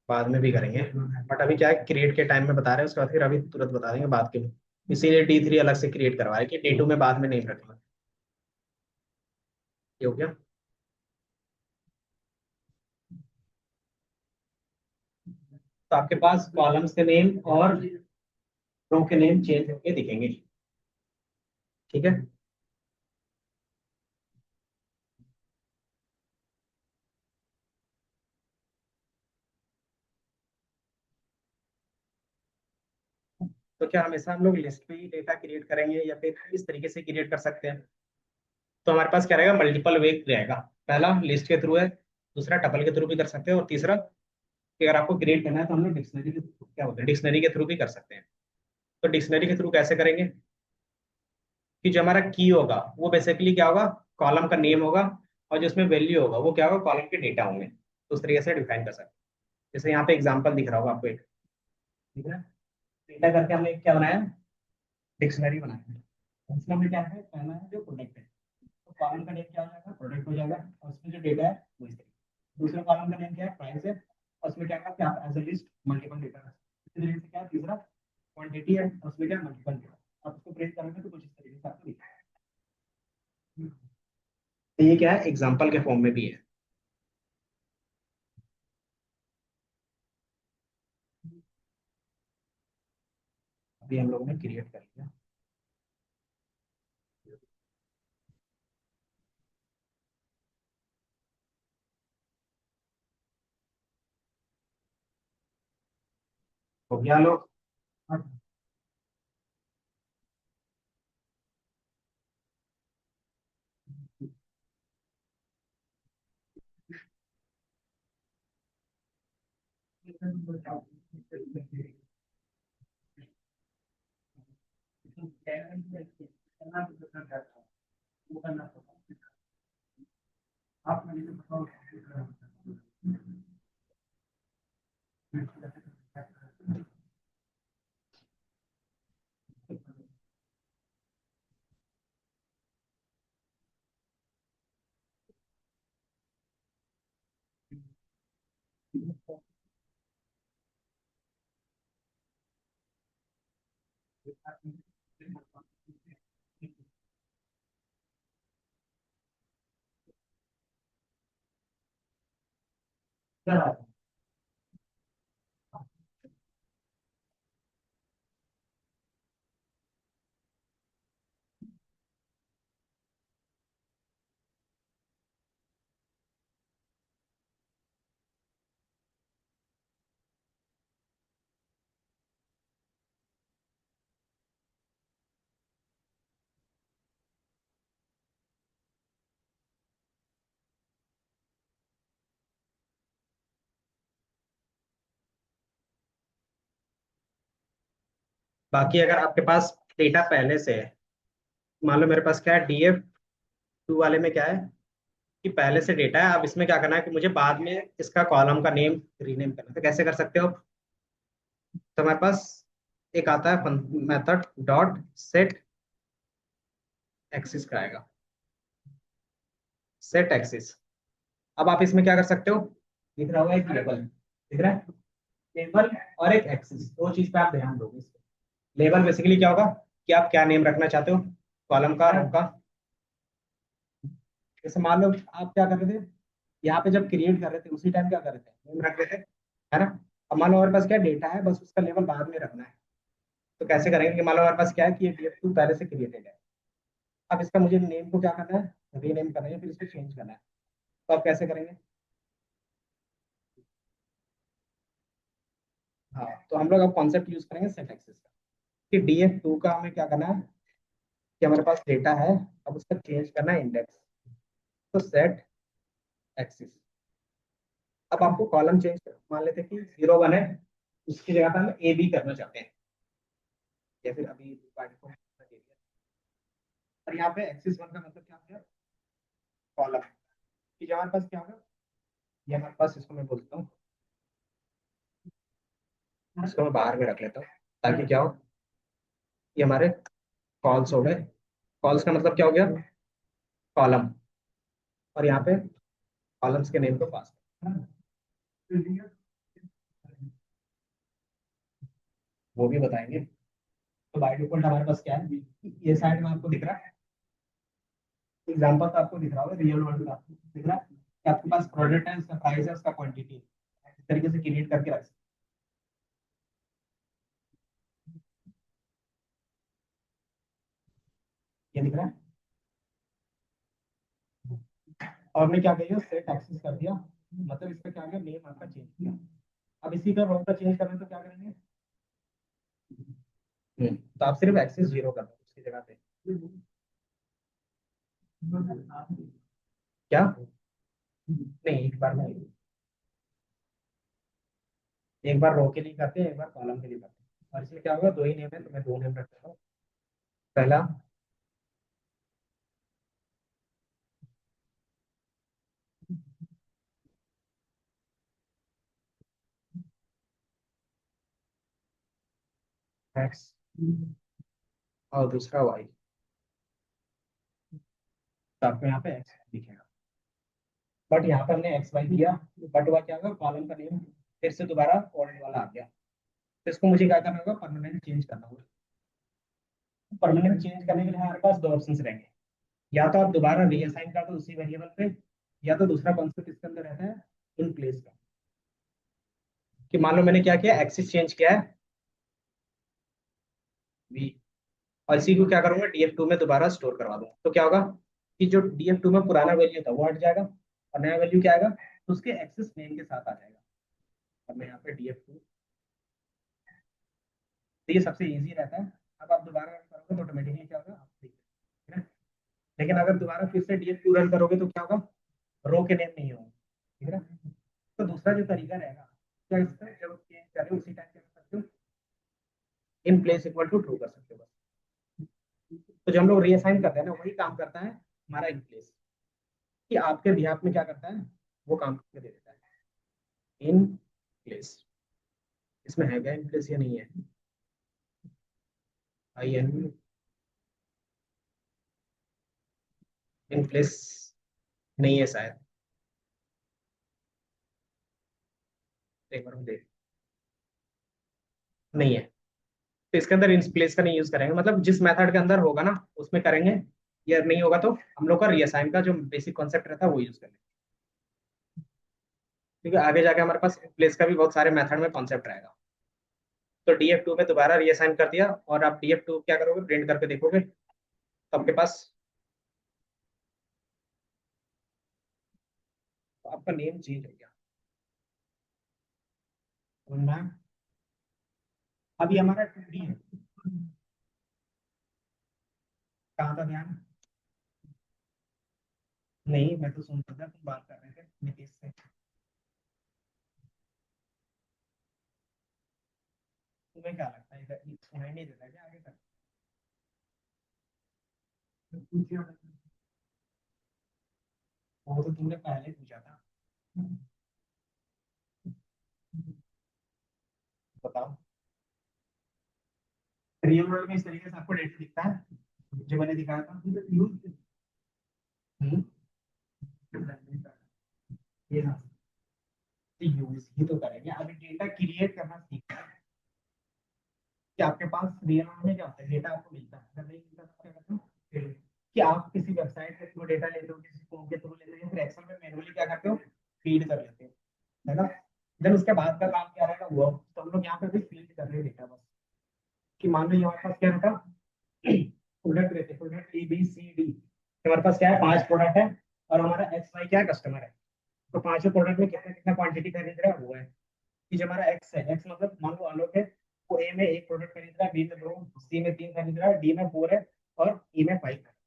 बाद में भी करेंगे, बट अभी क्या है, क्रिएट के टाइम में बता रहे हैं, उसके बाद फिर अभी तुरंत बता देंगे बाद के में। इसीलिए D3 अलग से क्रिएट करवाया कि D2 में बाद में नेम रखना। ये हो गया। तो आपके पास कॉलम्स के नेम और रो के नेम चेंज होके दिखेंगे। ठीक है। तो क्या हमेशा हम लोग लिस्ट पे ही डेटा क्रिएट करेंगे या फिर इस तरीके से क्रिएट कर सकते हैं? तो हमारे पास क्या रहेगा, मल्टीपल वे रहेगा। पहला लिस्ट के थ्रू है, दूसरा टपल के थ्रू भी कर सकते हैं, और तीसरा कि अगर आपको क्रिएट करना है तो हम लोग डिक्शनरी के क्या होता है, डिक्शनरी के थ्रू भी कर सकते हैं। तो डिक्शनरी के थ्रू कैसे करेंगे, कि जो हमारा की होगा वो बेसिकली क्या होगा, कॉलम का नेम होगा, और जो उसमें वैल्यू होगा वो क्या होगा, कॉलम के डेटा होंगे। तो उस तरीके से डिफाइन कर सकते हैं। जैसे यहाँ पे एग्जांपल दिख रहा होगा आपको एक, ठीक है। डेटा करके हमने एक क्या बनाया, डिक्शनरी बनाया है। इसमें हमने क्या है, पहला है जो प्रोडक्ट है, तो कॉलम का नेम क्या हो जाएगा, प्रोडक्ट हो जाएगा, और उसमें जो डेटा है वो इस तरीके। दूसरे कॉलम का नेम क्या है, प्राइस है, और उसमें क्या है कि आप as a list multiple data है। इस तरीके से क्या है, तीसरा क्वांटिटी है, और उसमें क्या है, मल्टीपल डेटा। आप उसको प्रिंट करोगे तो कुछ इस तरीके से आपको दिखेगा। तो ये क्या है, एग्जाम्पल के फॉर्म में भी है। अभी हम लोगों ने क्रिएट कर लिया। हो गया लोग। बाकी अगर आपके पास डेटा पहले से है, मान लो मेरे पास क्या है, DF2 वाले में क्या है कि पहले से डेटा है। अब इसमें क्या करना है कि मुझे बाद में इसका कॉलम का नेम रीनेम करना है। तो कैसे कर सकते हो? तो हमारे पास एक आता है मेथड डॉट सेट एक्सिस का आएगा, सेट एक्सिस। अब आप इसमें क्या कर सकते हो, दिख रहा होगा एक लेबल दिख रहा है, लेबल और एक एक्सिस, दो चीज पे आप ध्यान दोगे। लेबल बेसिकली क्या होगा कि आप क्या नेम रखना चाहते हो, कॉलम का, रो का। जैसे मान लो आप क्या कर रहे थे, यहाँ पे जब क्रिएट कर रहे थे उसी टाइम क्या कर रहे थे, नेम रख रहे थे, है ना। अब मान लो हमारे पास क्या डेटा है, बस उसका लेवल बाद में रखना है। तो कैसे करेंगे कि मान लो हमारे पास क्या है कि ये DF2 पहले से क्रिएटेड है। अब इसका मुझे नेम को क्या करना है, रीनेम करना है, फिर इसको चेंज करना है। तो आप कैसे करेंगे? हाँ, तो हम लोग अब कॉन्सेप्ट यूज करेंगे सेट एक्सिस का, कि DF2 का हमें क्या करना है कि हमारे पास डेटा है, अब उसका चेंज करना है इंडेक्स। तो सेट एक्सिस। अब आपको कॉलम चेंज, मान लेते हैं कि 0 1 है, उसकी जगह पे हम AB करना चाहते हैं, या फिर अभी by default दे दिया। और यहाँ पे एक्सिस 1 का मतलब क्या हो गया, कॉलम की जगह हमारे पास क्या होगा, ये हमारे पास, इसको मैं बोलता हूँ, इसको मैं बाहर में रख लेता हूँ ताकि क्या हो, ये हमारे कॉल्स हो गए। कॉल्स का मतलब क्या हो गया, कॉलम। और यहाँ पे कॉलम्स के नेम को पास, वो भी बताएंगे। तो बाय डिफॉल्ट हमारे पास क्या है, ये साइड में आपको दिख रहा है एग्जाम्पल, तो आपको दिख रहा होगा रियल वर्ल्ड का दिख रहा है कि आपके पास प्रोडक्ट है, उसका प्राइस है, उसका क्वांटिटी है। इस तरीके से क्रिएट करके रख सकते हैं। ये दिख रहा है। और मैं क्या कही, सेट एक्सेस कर दिया, मतलब इसका क्या गया, नेम आपका चेंज किया। अब इसी का रोल का चेंज करना है तो क्या करेंगे, तो आप सिर्फ एक्सेस 0 कर दो उसकी जगह पे। क्या? नहीं, एक बार में, एक बार रो के लिए करते हैं, एक बार कॉलम के लिए करते हैं। और इसमें क्या होगा, दो ही नेम है तो मैं दो नेम रख देता हूँ। पहला एक्स और दूसरा वाई। तो आपको यहाँ पे एक्स दिखेगा, बट यहाँ पे हमने एक्स वाई दिया, बट हुआ क्या होगा, कॉलम का नेम फिर से दोबारा ओल्ड वाला आ गया। तो इसको मुझे क्या करना होगा, परमानेंट चेंज करना होगा। परमानेंट चेंज करने के लिए हमारे पास दो ऑप्शन रहेंगे, या तो आप दोबारा रीअसाइन कर दो उसी वेरिएबल पे, या तो दूसरा कॉन्सेप्ट इसके अंदर रहता है इन प्लेस का, कि मान लो मैंने क्या किया, एक्सिस चेंज किया है वी, और इसी को क्या करूंगा, DF2 में दोबारा स्टोर करवा दूंगा। तो क्या होगा कि जो DF2 में पुराना वैल्यू था वो हट जाएगा, और नया वैल्यू क्या आएगा, तो उसके एक्सेस नेम के साथ आ जाएगा। अब मैं यहाँ पे DF2, तो ये सबसे इजी रहता है। अब आप दोबारा रन करोगे तो ऑटोमेटिकली क्या होगा, आप देख रहे हैं। लेकिन अगर दोबारा फिर से DF2 रन करोगे तो क्या होगा, रो के नेम नहीं होंगे, ठीक है ना। तो दूसरा जो तरीका रहेगा, क्या इसका जब चेंज करें उसी time in place equal to true कर सकते हो बस। तो जब हम लोग रीअसाइन करते हैं ना, वही काम करता है हमारा इन प्लेस, कि आपके बिहाफ में क्या करता है, वो काम करके दे देता है इन प्लेस। इसमें है क्या इन प्लेस या नहीं है? आई एन इन प्लेस नहीं है शायद, एक बार हम देख, नहीं है। तो इसके अंदर इन प्लेस का नहीं यूज करेंगे, मतलब जिस मेथड के अंदर होगा ना उसमें करेंगे, या नहीं होगा तो हम लोग का रीअसाइन का जो बेसिक कॉन्सेप्ट रहता है वो यूज करेंगे। ठीक है, आगे जाके हमारे पास प्लेस का भी बहुत सारे मेथड में कॉन्सेप्ट रहेगा। तो df2 में दोबारा रीअसाइन कर दिया, और आप df2 क्या करोगे, प्रिंट करके देखोगे तो आपके पास, तो आपका नेम चेंज हो गया। समझ में आया? अभी हमारा 2D है। कहाँ था ध्यान? नहीं, मैं तो सुन रहा था, तुम बात कर रहे थे नीतीश से। तुम्हें क्या लगता है, इधर सुनाई नहीं देता क्या आगे तक? पूछिए। वो तो तुमने पहले पूछा था। बताओ। रियल वर्ल्ड में इस तरीके से आपको डेटा दिखता है जो मैंने दिखाया था? हम्म, ये हाँ, यूज ही तो करेंगे। अभी डेटा क्रिएट करना सीखना है कि आपके पास रियल वर्ल्ड में क्या होता है, डेटा आपको मिलता है, अगर नहीं मिलता तो क्या करते हो, कि आप किसी वेबसाइट के थ्रू डेटा लेते हो, किसी फॉर्म के थ्रू लेते हो, फिर एक्सेल में मैनुअली क्या करते हो, फीड कर लेते हो, है ना? देन उसके बाद का काम क्या रहेगा, वो तो हम लोग यहाँ पे भी फीड कर रहे हैं डेटा बस। कि मान लो हमारे पास क्या रहता, प्रोडक्ट रहते, product A B C D, हमारे पास क्या है, 5 प्रोडक्ट है, और हमारा एक्स वाई क्या है, कस्टमर है। तो पांचों प्रोडक्ट में कितना कितना क्वांटिटी खरीद रहा है वो है, कि जो हमारा एक्स है, एक्स मतलब मान लो आलोक है, वो ए में 1 प्रोडक्ट खरीद रहा है, बी में 2, सी में 3 खरीद रहा है, डी में 4 है, और ई में 5 है।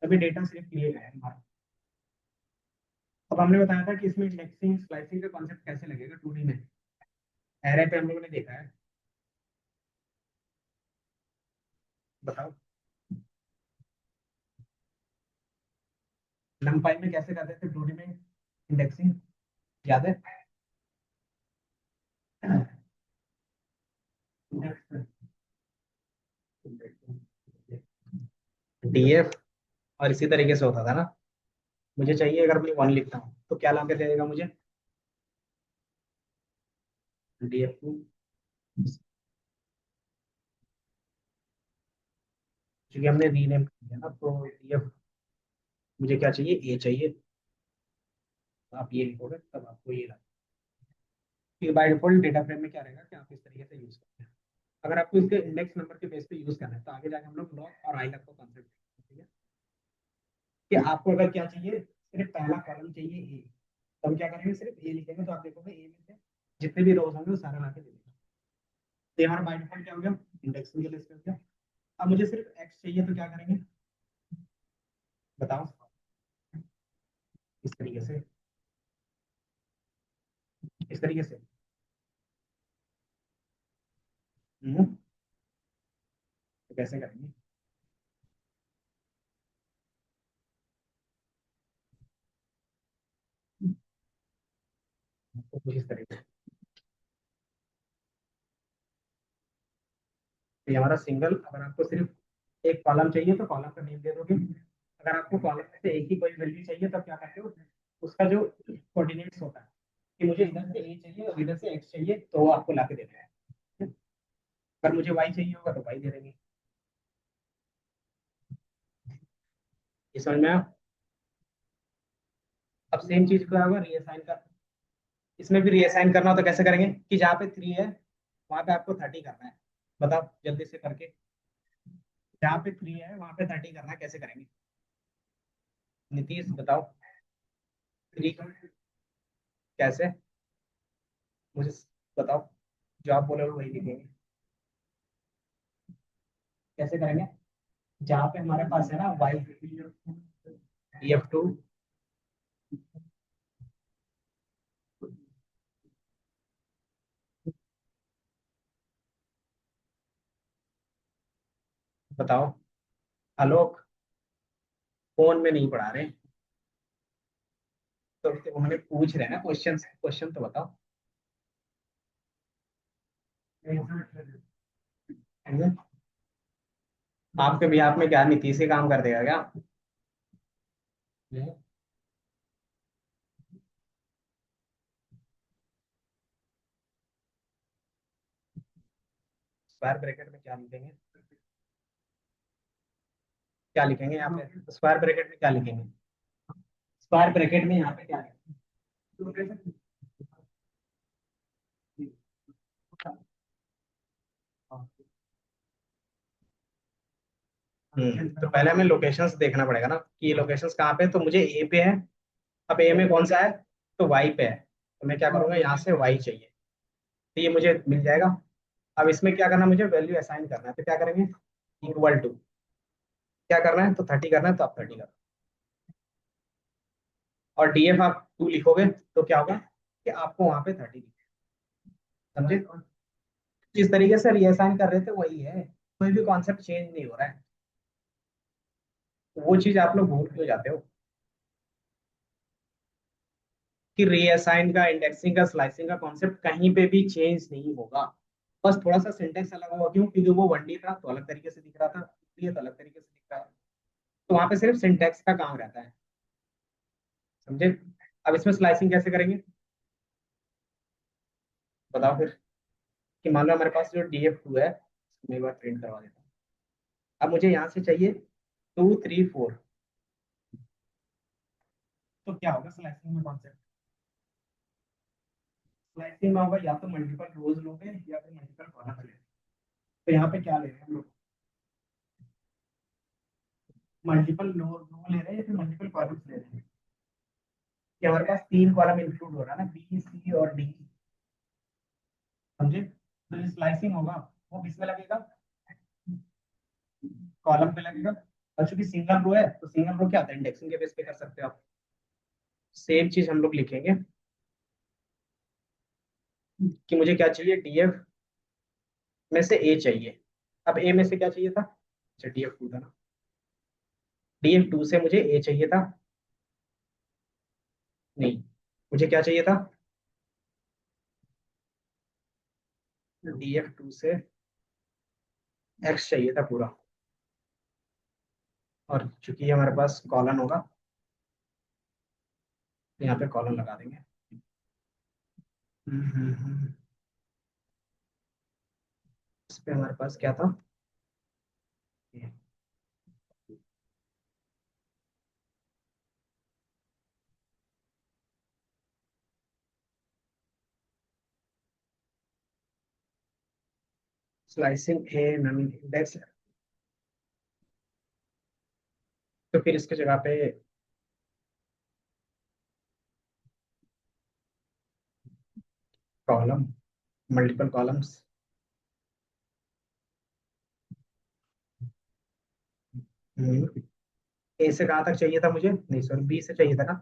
अभी डेटा सिर्फ क्लियर है हमारा। अब हमने बताया था कि इसमें इंडेक्सिंग स्लाइसिंग का कॉन्सेप्ट कैसे लगेगा 2D में, एरे पे हम लोगों ने देखा है। बताओ। नंपाई में कैसे करते थे 2D में इंडेक्सिंग, याद है? डीएफ, और इसी तरीके से होता था ना। मुझे चाहिए, अगर मैं 1 लिखता हूँ तो क्या ला के दे देगा मुझे, df2, क्योंकि हमने रीनेम कर दिया ना, तो df मुझे क्या चाहिए, ए चाहिए, तो आप ये लिखोगे तब आपको ये लगा। फिर बाय डिफॉल्ट डेटा फ्रेम में क्या रहेगा कि आप इस तरीके से यूज करते हैं। अगर आपको इसके इंडेक्स नंबर के बेस पे यूज करना है तो आगे जाके हम लोग लॉग और आई लॉग का कॉन्सेप्ट, ठीक है, कि आपको अगर क्या चाहिए, सिर्फ पहला कॉलम चाहिए ए, तो हम क्या करेंगे, सिर्फ ए लिखेंगे, तो आप देखोगे ए में से जितने भी रोज होंगे वो सारा ला के दे देगा। तो हमारा बाय डिफॉल्ट क्या हो गया, इंडेक्सिंग के लिस्ट हो गया। अब मुझे सिर्फ एक्स चाहिए तो क्या करेंगे, बताओ? इस तरीके से, इस तरीके से। तो कैसे करेंगे? तो कुछ इस तरीके से। तो ये हमारा सिंगल, अगर आपको सिर्फ एक कॉलम चाहिए तो कॉलम का नेम दे दोगे, अगर आपको कॉलम में से एक ही कोई वैल्यू चाहिए तब क्या करते हो, उसका जो कोऑर्डिनेट्स होता है, कि मुझे इधर से ए चाहिए और इधर से एक्स चाहिए, तो वो आपको ला के देना है। अगर मुझे वाई चाहिए होगा तो वाई दे देंगे। ये समझ में आया? अब सेम चीज को होगा रीअसाइन का, इसमें भी रीअसाइन करना हो तो कैसे करेंगे, कि जहाँ पे 3 है वहां पे आपको 30 करना है। बताओ जल्दी से करके, जहाँ पे 3 है वहां पे 30 करना है, कैसे करेंगे? नीतीश बताओ। 3 कैसे, मुझे बताओ, जो आप बोले वही लिखेंगे। कैसे करेंगे, जहाँ पे हमारे पास है ना वाई, df2, बताओ। आलोक, फोन में नहीं पढ़ा रहे, तो उन्होंने पूछ रहे हैं ना क्वेश्चन, क्वेश्चन तो बताओ। आपके भी आप में क्या नीतीश ही काम कर देगा क्या? स्क्वायर ब्रैकेट में क्या लिखेंगे? क्या लिखेंगे यहाँ पे स्क्वायर ब्रैकेट में क्या लिखेंगे? स्क्वायर ब्रैकेट में यहाँ पे क्या लिखेंगे? तो पहले हमें लोकेशंस देखना पड़ेगा ना कि ये लोकेशंस कहाँ पे है। तो मुझे ए पे है, अब ए में कौन सा है? तो वाई पे है, तो मैं क्या करूंगा, यहाँ से वाई चाहिए, तो ये मुझे मिल जाएगा। अब इसमें क्या करना है, मुझे वैल्यू असाइन करना है, तो क्या करेंगे, इक्वल टू, क्या करना है, तो 30 करना है, तो आप 30 करना। और डीएफ आप 2 लिखोगे तो क्या होगा कि आपको वहां पे 30 समझे? जिस तरीके से रीअसाइन कर रहे थे वही है, कोई भी कॉन्सेप्ट चेंज नहीं हो रहा है। वो चीज आप लोग भूल क्यों जाते हो कि रीअसाइन का, इंडेक्सिंग का, स्लाइसिंग का कॉन्सेप्ट कहीं पे भी चेंज नहीं होगा। बस थोड़ा सा सिंटेक्स अलग होगा, क्यों? क्योंकि वो 1D था तो अलग तरीके से दिख रहा था, ये तो अलग तरीके से दिख रहा है, तो वहां पे सिर्फ सिंटेक्स का काम रहता है, समझे? अब इसमें स्लाइसिंग कैसे करेंगे, बताओ फिर। कि मान लो हमारे पास जो DF2 है, मैं एक बार प्रिंट करवा देता हूँ। अब मुझे यहाँ से चाहिए 2 3 4, तो क्या होगा स्लाइसिंग में कॉन्सेप्ट? स्लाइसिंग में होगा या तो मल्टीपल रोज लोगे या फिर मल्टीपल कॉलम लोगे। तो यहाँ पे क्या ले रहे हैं हम लोग, मल्टीपल रो ले रहे हैं या फिर मल्टीपल कॉलम्स ले रहे हैं? कि हमारे पास 3 कॉलम इंक्लूड हो रहा है ना, B C और D, समझे? तो जो स्लाइसिंग होगा वो किसमें लगेगा, कॉलम पे लगेगा। और चूंकि सिंगल रो है तो सिंगल रो क्या होता है, इंडेक्सिंग के बेस पे कर सकते हो आप। सेम चीज हम लोग लिखेंगे कि मुझे क्या चाहिए, DF में से ए चाहिए। अब ए में से क्या चाहिए था, अच्छा DF2 था ना, DF2 से मुझे ए चाहिए था, नहीं, मुझे क्या चाहिए था, DF2 से एक्स चाहिए था पूरा। और चूंकि ये हमारे पास कॉलन होगा, तो यहाँ पे कॉलन लगा देंगे। हम्म। इस पे हमारे पास क्या था, स्लाइसिंग ए नन इंडेक्स, तो फिर इसके जगह पे कॉलम, मल्टीपल कॉलम्स। ए से कहाँ तक चाहिए था मुझे, नहीं सॉरी, बी से चाहिए था ना,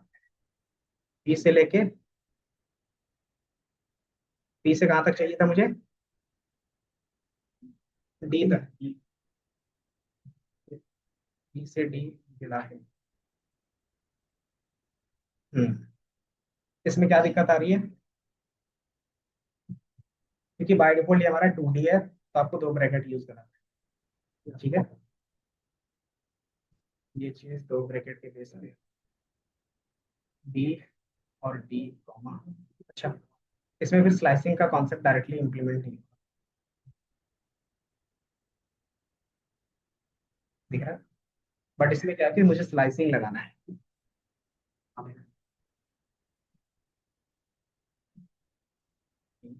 बी से लेके, बी से कहाँ तक चाहिए था मुझे, डी तक, बी से डी मिला है। हम्म। इसमें क्या दिक्कत आ रही है, क्योंकि बाय डिफॉल्ट ये हमारा 2D है, तो आपको 2 ब्रैकेट यूज करना है, ठीक है? ये चीज 2 ब्रैकेट के बेस पे, बी और डी कॉमा, अच्छा, इसमें फिर स्लाइसिंग का कॉन्सेप्ट डायरेक्टली इंप्लीमेंट नहीं दिख रहा, बट इसमें क्या है कि मुझे स्लाइसिंग लगाना है।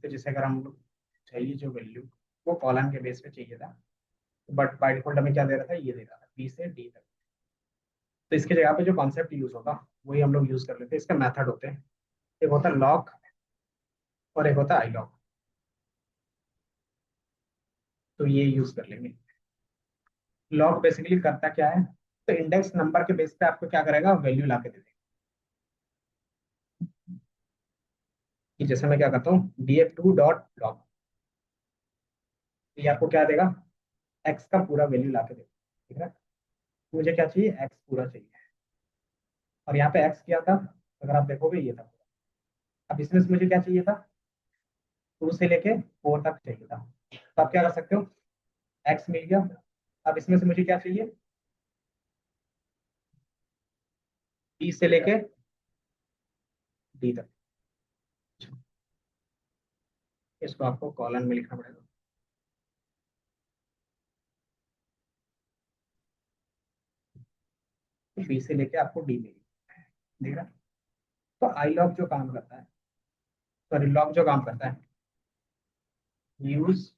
तो जैसे अगर हम लोग चाहिए जो वैल्यू, वो कॉलम के बेस पे चाहिए था, बट बाय डिफॉल्ट हमें क्या दे रहा था, ये दे रहा था बी से डी तक। तो इसके जगह पे जो कॉन्सेप्ट यूज होगा वही हम लोग यूज कर लेते हैं। इसका मेथड होते हैं, एक होता है लॉक और एक होता है आई लॉक, तो ये यूज कर लेंगे। लॉक बेसिकली करता क्या है, तो इंडेक्स नंबर के बेस पे आपको क्या करेगा, वैल्यू ला के दे देगा। कि जैसे मैं क्या करता हूँ, DF2 डॉट लॉक, ये आपको क्या देगा, एक्स का पूरा वैल्यू ला के देखो, ठीक है। मुझे क्या चाहिए, एक्स पूरा चाहिए। और यहाँ पे एक्स क्या था, अगर आप देखोगे ये था। अब इसमें से मुझे क्या चाहिए था, 2 से लेके 4 तक चाहिए था। तो आप क्या कर सकते हो, एक्स मिल गया। अब इसमें से मुझे क्या चाहिए, 20 से लेके डी तक। इसको आपको कॉलन में लिखना पड़ेगा। 20 से लेके आपको डी मिली, देख रहा। तो आई लॉग जो काम करता है, सॉरी लॉग जो काम करता है, यूज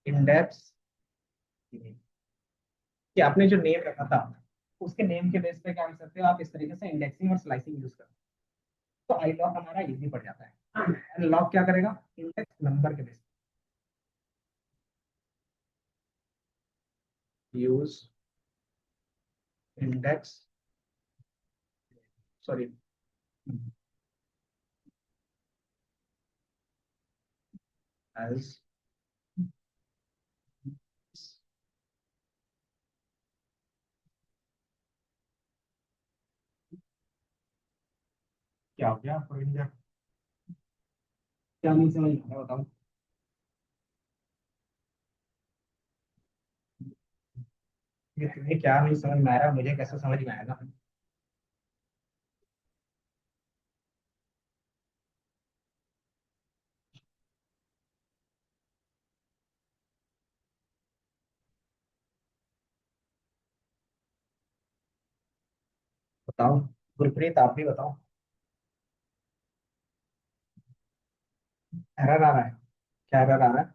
इंडेक्स, कि आपने जो नेम रखा था उसके नेम के बेस पे क्या कर सकते हो आप, इस तरीके से इंडेक्सिंग और स्लाइसिंग यूज कर। तो आई लॉग हमारा इजी पड़ जाता है। एंड लॉग क्या करेगा, इंडेक्स नंबर के बेस पे यूज इंडेक्स, सॉरी एज, क्या हो गया आपको इंडिया, क्या नहीं समझ आ रहा बताओ। ये तुम्हें क्या नहीं समझ में आ रहा, मुझे कैसे समझ में आएगा। बताओ, गुरप्रीत आप भी बताओ। एरर आ रहा है, क्या एरर आ रहा है,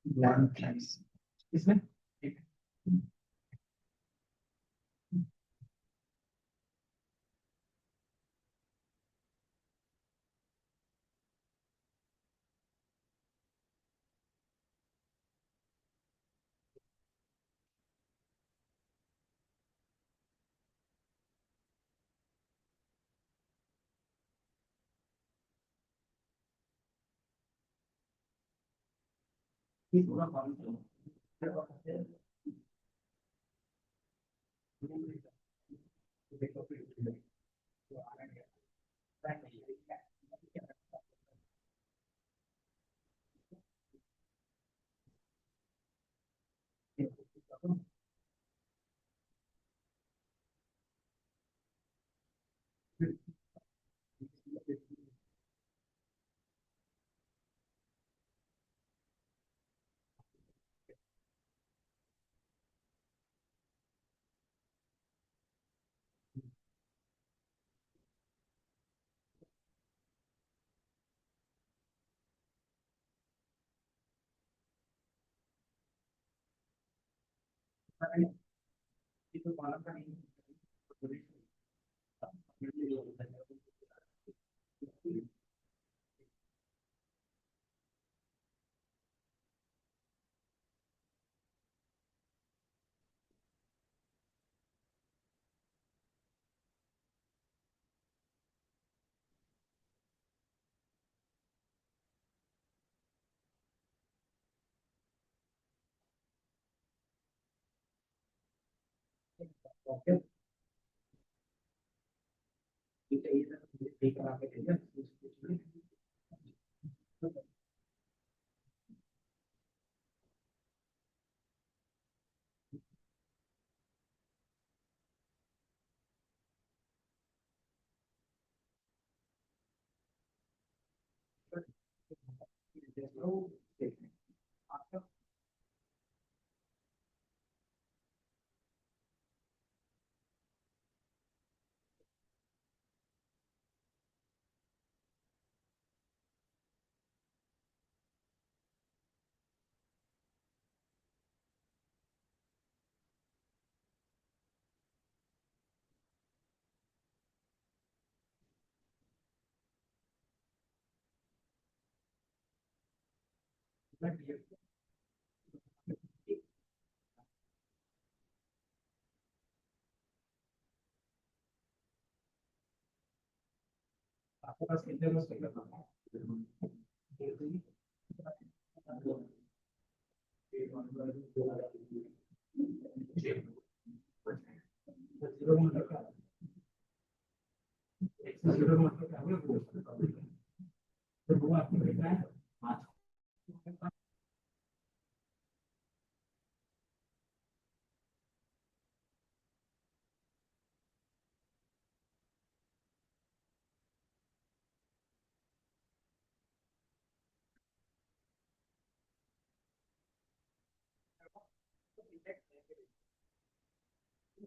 ब्लैंक इसमें, आपके पास कितने बस करना है।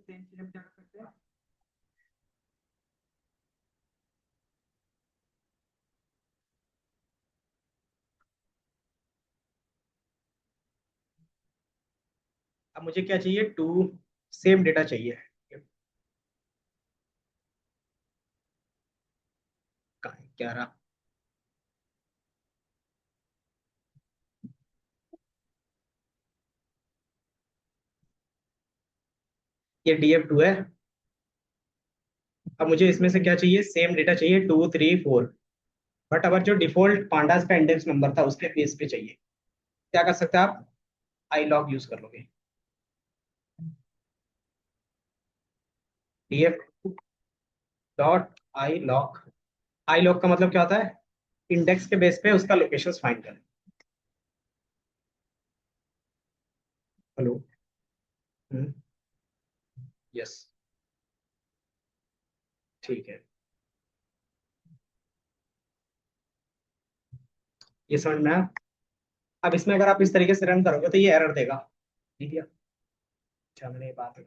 सेम चीज हम क्या कर सकते हैं, अब मुझे क्या चाहिए, टू सेम डेटा चाहिए। क्या रहा, ये DF2 है। अब मुझे इसमें से क्या चाहिए, सेम डेटा चाहिए 2 3 4। बट अगर जो डिफॉल्ट पांडास का इंडेक्स नंबर था उसके बेस पे चाहिए, क्या कर सकते हैं आप, आई लॉग यूज कर लोगे। DF.iLog, आई लॉग का मतलब क्या होता है, इंडेक्स के बेस पे उसका लोकेशन फाइंड करें। हेलो। यस, ठीक है, ये समझ में आया। अब इसमें अगर आप इस तरीके से रन करोगे तो ये एरर देगा। ठीक है, अच्छा मैंने ये बात है।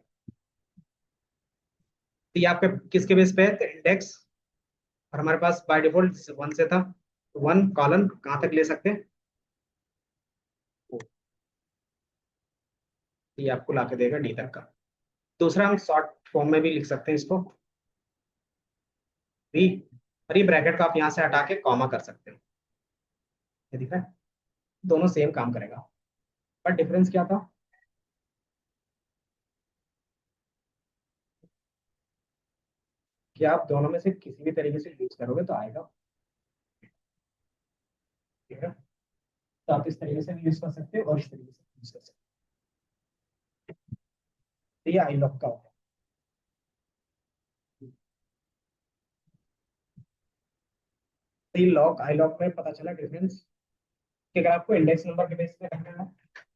तो ये आपके किसके बेस पे है, इंडेक्स, और हमारे पास बाय डिफॉल्ट 1 से था, 1 कॉलन कहाँ तक ले सकते हैं, वो, ये आपको ला के देगा डी तक का। दूसरा हम शॉर्ट फॉर्म में भी लिख सकते हैं इसको, भी, और ये ब्रैकेट को आप यहाँ से हटा के कॉमा कर सकते हो। ये दिखा है? दोनों सेम काम करेगा, पर डिफरेंस क्या था, कि आप दोनों में से किसी भी तरीके से यूज करोगे तो आएगा। ठीक है, तो आप इस तरीके से भी यूज कर सकते हो और इस तरीके से यूज कर सकते हो। तो ये आई लॉक का होगा। तो ये लॉक आई लॉक में पता चला डिफरेंस, कि अगर आपको इंडेक्स नंबर के बेस पे करना है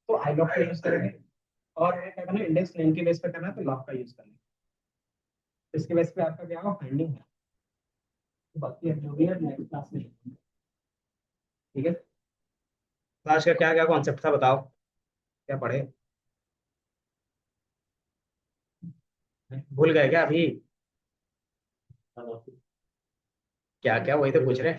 तो आई लॉक का यूज करेंगे, और अगर क्या करना है इंडेक्स नेम के बेस पे करना है तो लॉक का यूज करना है। इसके बेस पे आपका क्या होगा, फाइंडिंग है। तो बाकी अब जो भी है नेक्स्ट क्लास में देखेंगे। ठीक है, तो आज का क्या क्या कॉन्सेप्ट था बताओ, क्या पढ़े, भूल गए क्या अभी, क्या क्या वही तो पूछ रहे हैं।